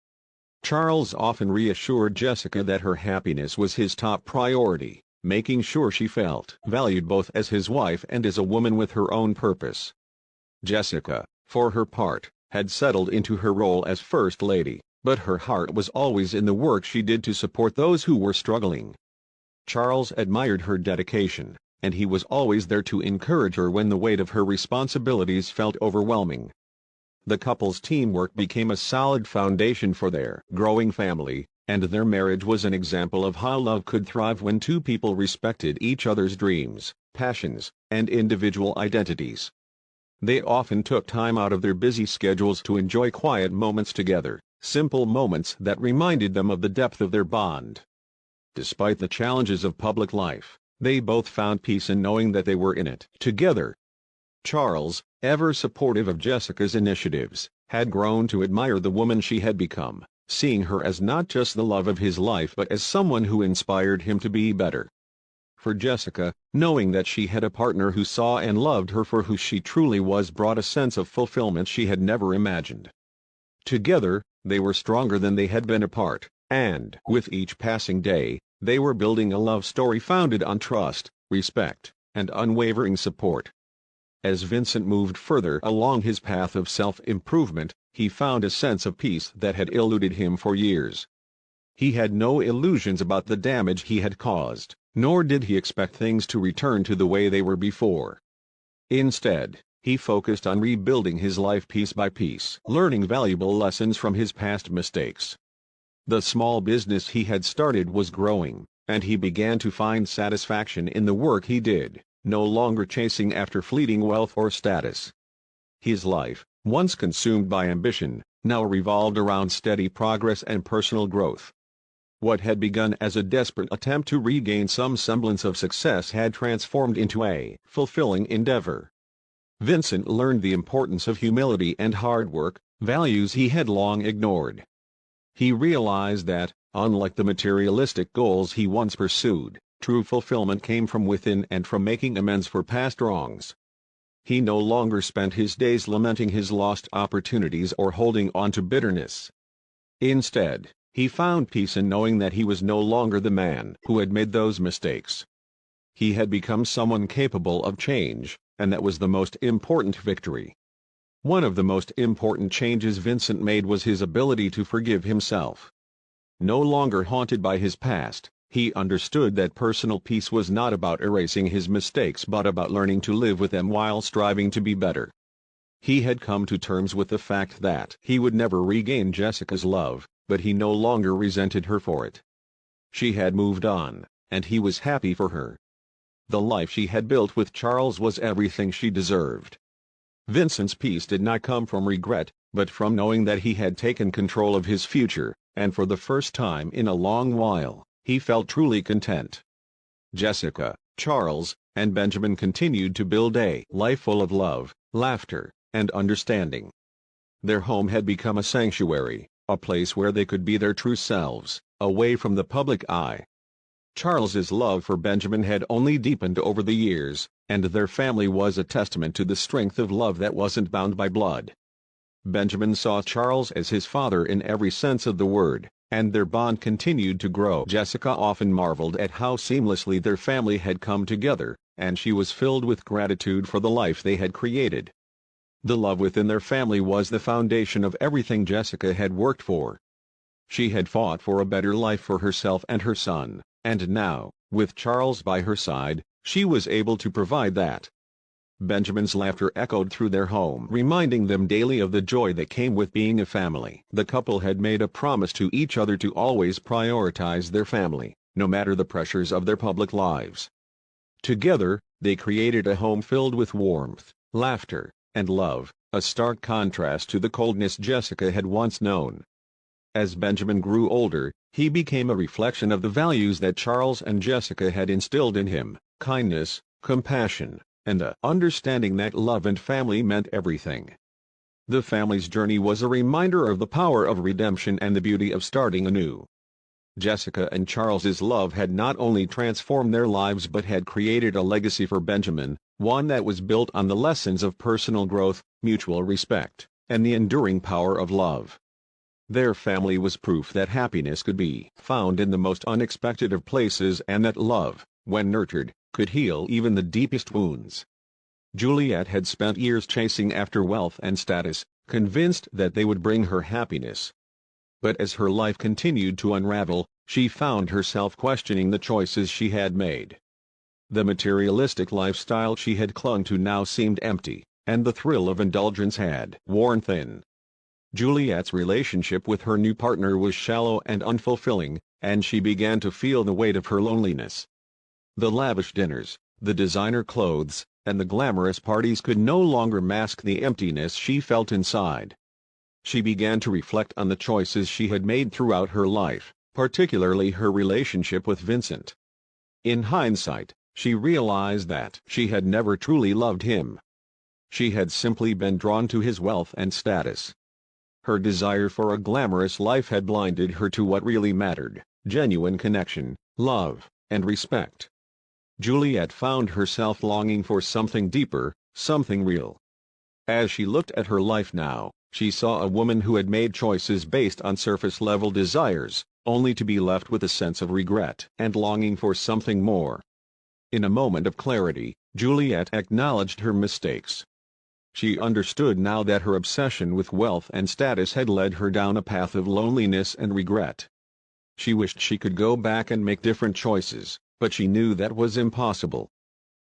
A: Charles often reassured Jessica that her happiness was his top priority, making sure she felt valued both as his wife and as a woman with her own purpose. Jessica, for her part, had settled into her role as First Lady, but her heart was always in the work she did to support those who were struggling. Charles admired her dedication, and he was always there to encourage her when the weight of her responsibilities felt overwhelming. The couple's teamwork became a solid foundation for their growing family, and their marriage was an example of how love could thrive when two people respected each other's dreams, passions, and individual identities. They often took time out of their busy schedules to enjoy quiet moments together, simple moments that reminded them of the depth of their bond. Despite the challenges of public life, they both found peace in knowing that they were in it together. Charles, ever supportive of Jessica's initiatives, had grown to admire the woman she had become, seeing her as not just the love of his life but as someone who inspired him to be better. For Jessica, knowing that she had a partner who saw and loved her for who she truly was brought a sense of fulfillment she had never imagined. Together, they were stronger than they had been apart, and with each passing day, they were building a love story founded on trust, respect, and unwavering support. As Vincent moved further along his path of self-improvement, he found a sense of peace that had eluded him for years. He had no illusions about the damage he had caused, nor did he expect things to return to the way they were before. Instead, he focused on rebuilding his life piece by piece, learning valuable lessons from his past mistakes. The small business he had started was growing, and he began to find satisfaction in the work he did, no longer chasing after fleeting wealth or status. His life, once consumed by ambition, now revolved around steady progress and personal growth. What had begun as a desperate attempt to regain some semblance of success had transformed into a fulfilling endeavor. Vincent learned the importance of humility and hard work, values he had long ignored. He realized that, unlike the materialistic goals he once pursued, true fulfillment came from within and from making amends for past wrongs. He no longer spent his days lamenting his lost opportunities or holding on to bitterness. Instead, he found peace in knowing that he was no longer the man who had made those mistakes. He had become someone capable of change, and that was the most important victory. One of the most important changes Vincent made was his ability to forgive himself. No longer haunted by his past, he understood that personal peace was not about erasing his mistakes but about learning to live with them while striving to be better. He had come to terms with the fact that he would never regain Jessica's love, but he no longer resented her for it. She had moved on, and he was happy for her. The life she had built with Charles was everything she deserved. Vincent's peace did not come from regret, but from knowing that he had taken control of his future, and for the first time in a long while, he felt truly content. Jessica, Charles, and Benjamin continued to build a life full of love, laughter, and understanding. Their home had become a sanctuary, a place where they could be their true selves, away from the public eye. Charles's love for Benjamin had only deepened over the years, and their family was a testament to the strength of love that wasn't bound by blood. Benjamin saw Charles as his father in every sense of the word, and their bond continued to grow. Jessica often marveled at how seamlessly their family had come together, and she was filled with gratitude for the life they had created. The love within their family was the foundation of everything Jessica had worked for. She had fought for a better life for herself and her son, and now, with Charles by her side, she was able to provide that. Benjamin's laughter echoed through their home, reminding them daily of the joy that came with being a family. The couple had made a promise to each other to always prioritize their family, no matter the pressures of their public lives. Together, they created a home filled with warmth, laughter, and love, a stark contrast to the coldness Jessica had once known. As Benjamin grew older, he became a reflection of the values that Charles and Jessica had instilled in him: kindness, compassion, and the understanding that love and family meant everything. The family's journey was a reminder of the power of redemption and the beauty of starting anew. Jessica and Charles's love had not only transformed their lives but had created a legacy for Benjamin, one that was built on the lessons of personal growth, mutual respect, and the enduring power of love. Their family was proof that happiness could be found in the most unexpected of places and that love, when nurtured, could heal even the deepest wounds. Juliet had spent years chasing after wealth and status, convinced that they would bring her happiness. But as her life continued to unravel, she found herself questioning the choices she had made. The materialistic lifestyle she had clung to now seemed empty, and the thrill of indulgence had worn thin. Juliet's relationship with her new partner was shallow and unfulfilling, and she began to feel the weight of her loneliness. The lavish dinners, the designer clothes, and the glamorous parties could no longer mask the emptiness she felt inside. She began to reflect on the choices she had made throughout her life, particularly her relationship with Vincent. In hindsight, she realized that she had never truly loved him. She had simply been drawn to his wealth and status. Her desire for a glamorous life had blinded her to what really mattered: genuine connection, love, and respect. Juliet found herself longing for something deeper, something real. As she looked at her life now, she saw a woman who had made choices based on surface-level desires, only to be left with a sense of regret and longing for something more. In a moment of clarity, Juliet acknowledged her mistakes. She understood now that her obsession with wealth and status had led her down a path of loneliness and regret. She wished she could go back and make different choices, but she knew that was impossible.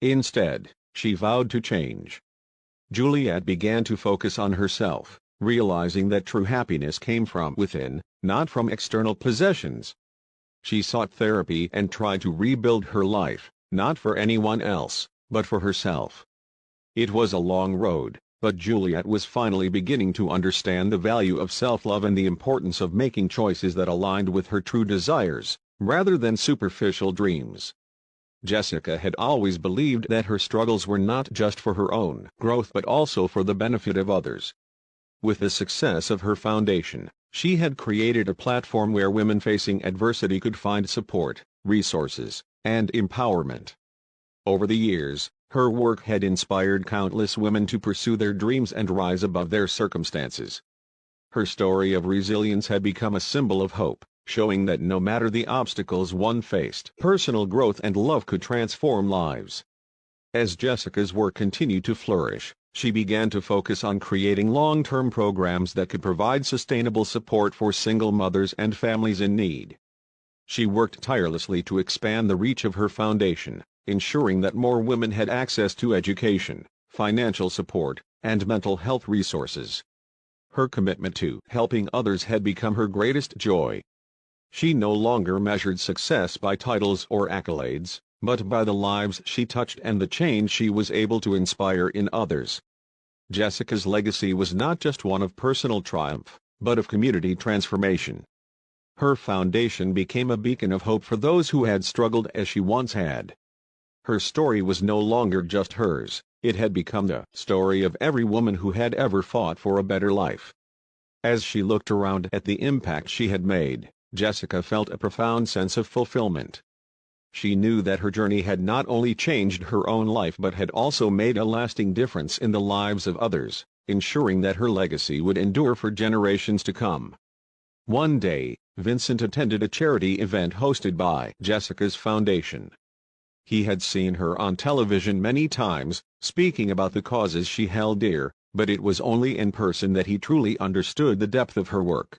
A: Instead, she vowed to change. Juliet began to focus on herself, realizing that true happiness came from within, not from external possessions. She sought therapy and tried to rebuild her life, not for anyone else, but for herself. It was a long road, but Juliet was finally beginning to understand the value of self-love and the importance of making choices that aligned with her true desires, rather than superficial dreams. Jessica had always believed that her struggles were not just for her own growth but also for the benefit of others. With the success of her foundation, she had created a platform where women facing adversity could find support, resources, and empowerment. Over the years, her work had inspired countless women to pursue their dreams and rise above their circumstances. Her story of resilience had become a symbol of hope, showing that no matter the obstacles one faced, personal growth and love could transform lives. As Jessica's work continued to flourish, she began to focus on creating long-term programs that could provide sustainable support for single mothers and families in need. She worked tirelessly to expand the reach of her foundation, ensuring that more women had access to education, financial support, and mental health resources. Her commitment to helping others had become her greatest joy. She no longer measured success by titles or accolades, but by the lives she touched and the change she was able to inspire in others. Jessica's legacy was not just one of personal triumph, but of community transformation. Her foundation became a beacon of hope for those who had struggled as she once had. Her story was no longer just hers, it had become the story of every woman who had ever fought for a better life. As she looked around at the impact she had made, Jessica felt a profound sense of fulfillment. She knew that her journey had not only changed her own life but had also made a lasting difference in the lives of others, ensuring that her legacy would endure for generations to come. One day, Vincent attended a charity event hosted by Jessica's foundation. He had seen her on television many times, speaking about the causes she held dear, but it was only in person that he truly understood the depth of her work.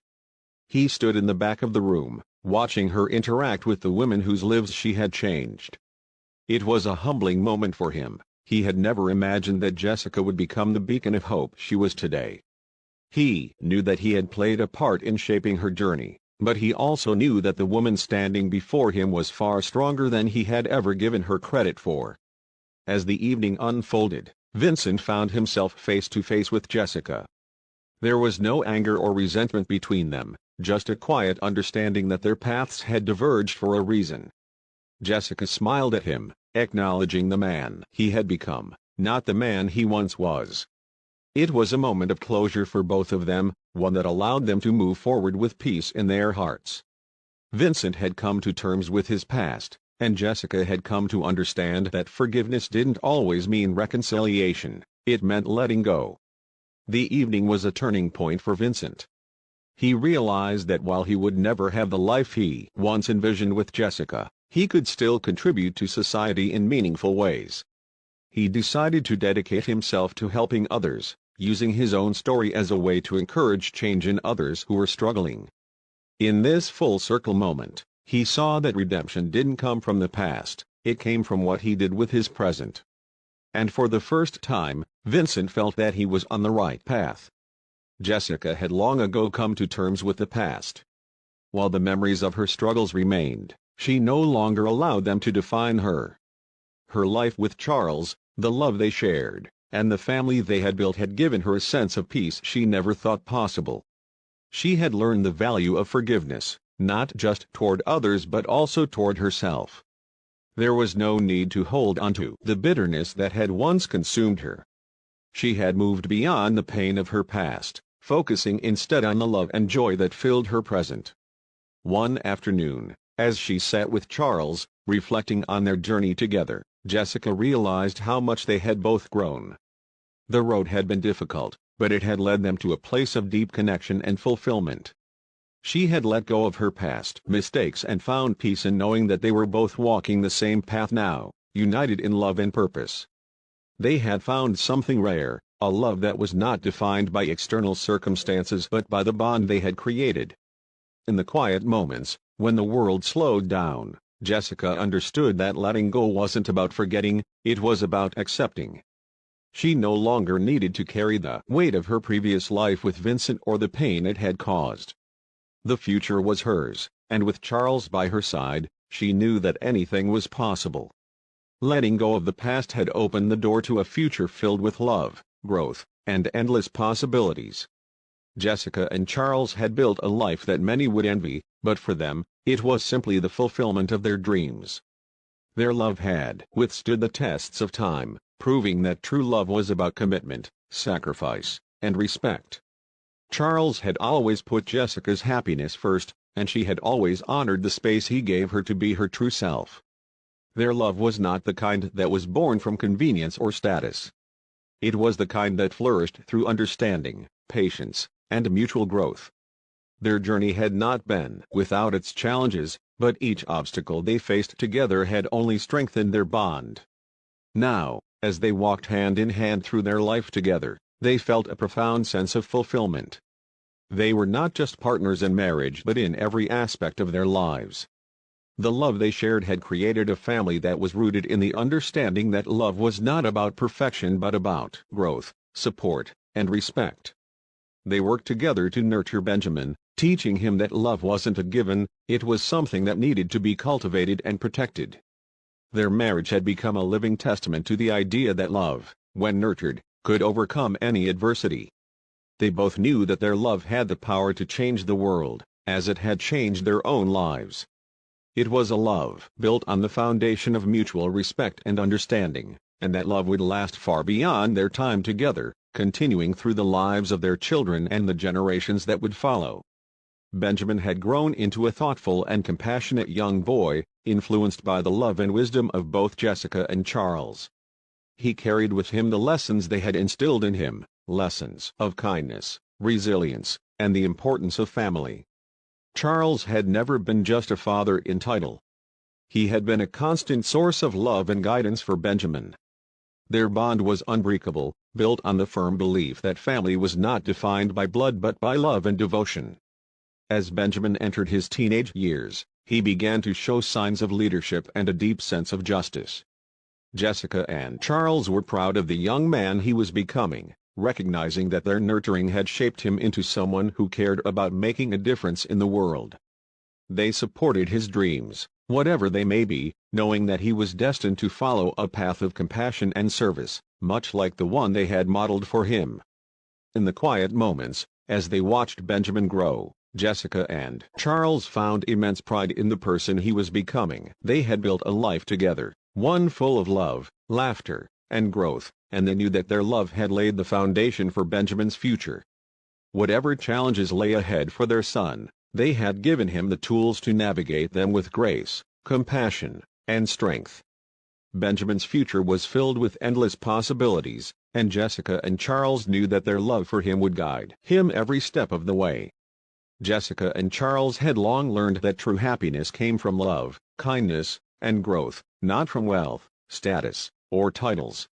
A: He stood in the back of the room, watching her interact with the women whose lives she had changed. It was a humbling moment for him. He had never imagined that Jessica would become the beacon of hope she was today. He knew that he had played a part in shaping her journey, but he also knew that the woman standing before him was far stronger than he had ever given her credit for. As the evening unfolded, Vincent found himself face to face with Jessica. There was no anger or resentment between them, just a quiet understanding that their paths had diverged for a reason. Jessica smiled at him, acknowledging the man he had become, not the man he once was. It was a moment of closure for both of them, one that allowed them to move forward with peace in their hearts. Vincent had come to terms with his past, and Jessica had come to understand that forgiveness didn't always mean reconciliation, it meant letting go. The evening was a turning point for Vincent. He realized that while he would never have the life he once envisioned with Jessica, he could still contribute to society in meaningful ways. He decided to dedicate himself to helping others, using his own story as a way to encourage change in others who were struggling. In this full-circle moment, he saw that redemption didn't come from the past, it came from what he did with his present. And for the first time, Vincent felt that he was on the right path. Jessica had long ago come to terms with the past. While the memories of her struggles remained, she no longer allowed them to define her. Her life with Charles, the love they shared, and the family they had built had given her a sense of peace she never thought possible. She had learned the value of forgiveness, not just toward others but also toward herself. There was no need to hold onto the bitterness that had once consumed her. She had moved beyond the pain of her past, focusing instead on the love and joy that filled her present. One afternoon, as she sat with Charles, reflecting on their journey together, Jessica realized how much they had both grown. The road had been difficult, but it had led them to a place of deep connection and fulfillment. She had let go of her past mistakes and found peace in knowing that they were both walking the same path now, united in love and purpose. They had found something rare, a love that was not defined by external circumstances but by the bond they had created. In the quiet moments, when the world slowed down, Jessica understood that letting go wasn't about forgetting, it was about accepting. She no longer needed to carry the weight of her previous life with Vincent or the pain it had caused. The future was hers, and with Charles by her side, she knew that anything was possible. Letting go of the past had opened the door to a future filled with love, growth, and endless possibilities. Jessica and Charles had built a life that many would envy, but for them, it was simply the fulfillment of their dreams. Their love had withstood the tests of time, proving that true love was about commitment, sacrifice, and respect. Charles had always put Jessica's happiness first, and she had always honored the space he gave her to be her true self. Their love was not the kind that was born from convenience or status. It was the kind that flourished through understanding, patience, and mutual growth. Their journey had not been without its challenges, but each obstacle they faced together had only strengthened their bond. Now, as they walked hand in hand through their life together, they felt a profound sense of fulfillment. They were not just partners in marriage but in every aspect of their lives. The love they shared had created a family that was rooted in the understanding that love was not about perfection but about growth, support, and respect. They worked together to nurture Benjamin, teaching him that love wasn't a given, it was something that needed to be cultivated and protected. Their marriage had become a living testament to the idea that love, when nurtured, could overcome any adversity. They both knew that their love had the power to change the world, as it had changed their own lives. It was a love built on the foundation of mutual respect and understanding, and that love would last far beyond their time together, continuing through the lives of their children and the generations that would follow. Benjamin had grown into a thoughtful and compassionate young boy, influenced by the love and wisdom of both Jessica and Charles. He carried with him the lessons they had instilled in him, lessons of kindness, resilience, and the importance of family. Charles had never been just a father in title. He had been a constant source of love and guidance for Benjamin. Their bond was unbreakable, built on the firm belief that family was not defined by blood but by love and devotion. As Benjamin entered his teenage years, he began to show signs of leadership and a deep sense of justice. Jessica and Charles were proud of the young man he was becoming, recognizing that their nurturing had shaped him into someone who cared about making a difference in the world. They supported his dreams, whatever they may be, knowing that he was destined to follow a path of compassion and service, much like the one they had modeled for him. In the quiet moments, as they watched Benjamin grow, Jessica and Charles found immense pride in the person he was becoming. They had built a life together, one full of love, laughter, and growth, and they knew that their love had laid the foundation for Benjamin's future. Whatever challenges lay ahead for their son, they had given him the tools to navigate them with grace, compassion, and strength. Benjamin's future was filled with endless possibilities, and Jessica and Charles knew that their love for him would guide him every step of the way. Jessica and Charles had long learned that true happiness came from love, kindness, and growth, not from wealth, status, or titles.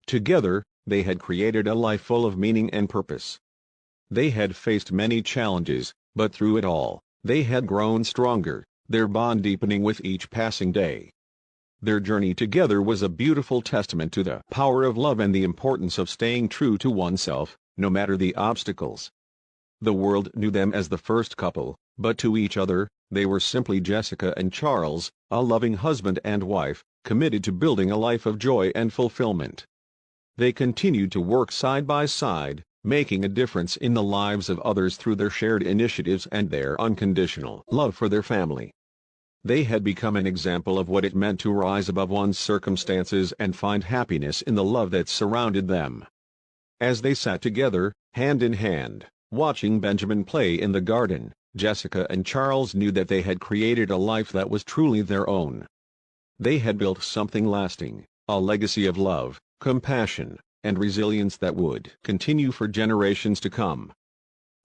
A: Together, they had created a life full of meaning and purpose. They had faced many challenges, but through it all, They had grown stronger, their bond deepening with each passing day. Their journey together was a beautiful testament to the power of love and the importance of staying true to oneself, no matter the obstacles. The world knew them as the first couple, but to each other, they were simply Jessica and Charles, a loving husband and wife, committed to building a life of joy and fulfillment. They continued to work side by side, making a difference in the lives of others through their shared initiatives and their unconditional love for their family. They had become an example of what it meant to rise above one's circumstances and find happiness in the love that surrounded them. As they sat together, hand in hand, watching Benjamin play in the garden, Jessica and Charles knew that they had created a life that was truly their own. They had built something lasting, a legacy of love, compassion, and resilience that would continue for generations to come.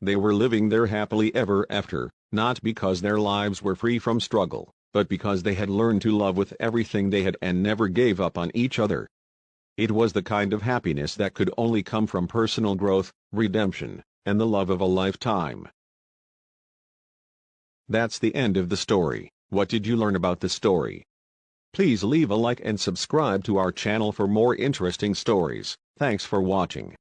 A: They were living their happily ever after, not because their lives were free from struggle, but because they had learned to love with everything they had and never gave up on each other. It was the kind of happiness that could only come from personal growth, redemption, and the love of a lifetime. That's the end of the story. What did you learn about the story? Please leave a like and subscribe to our channel for more interesting stories. Thanks for watching.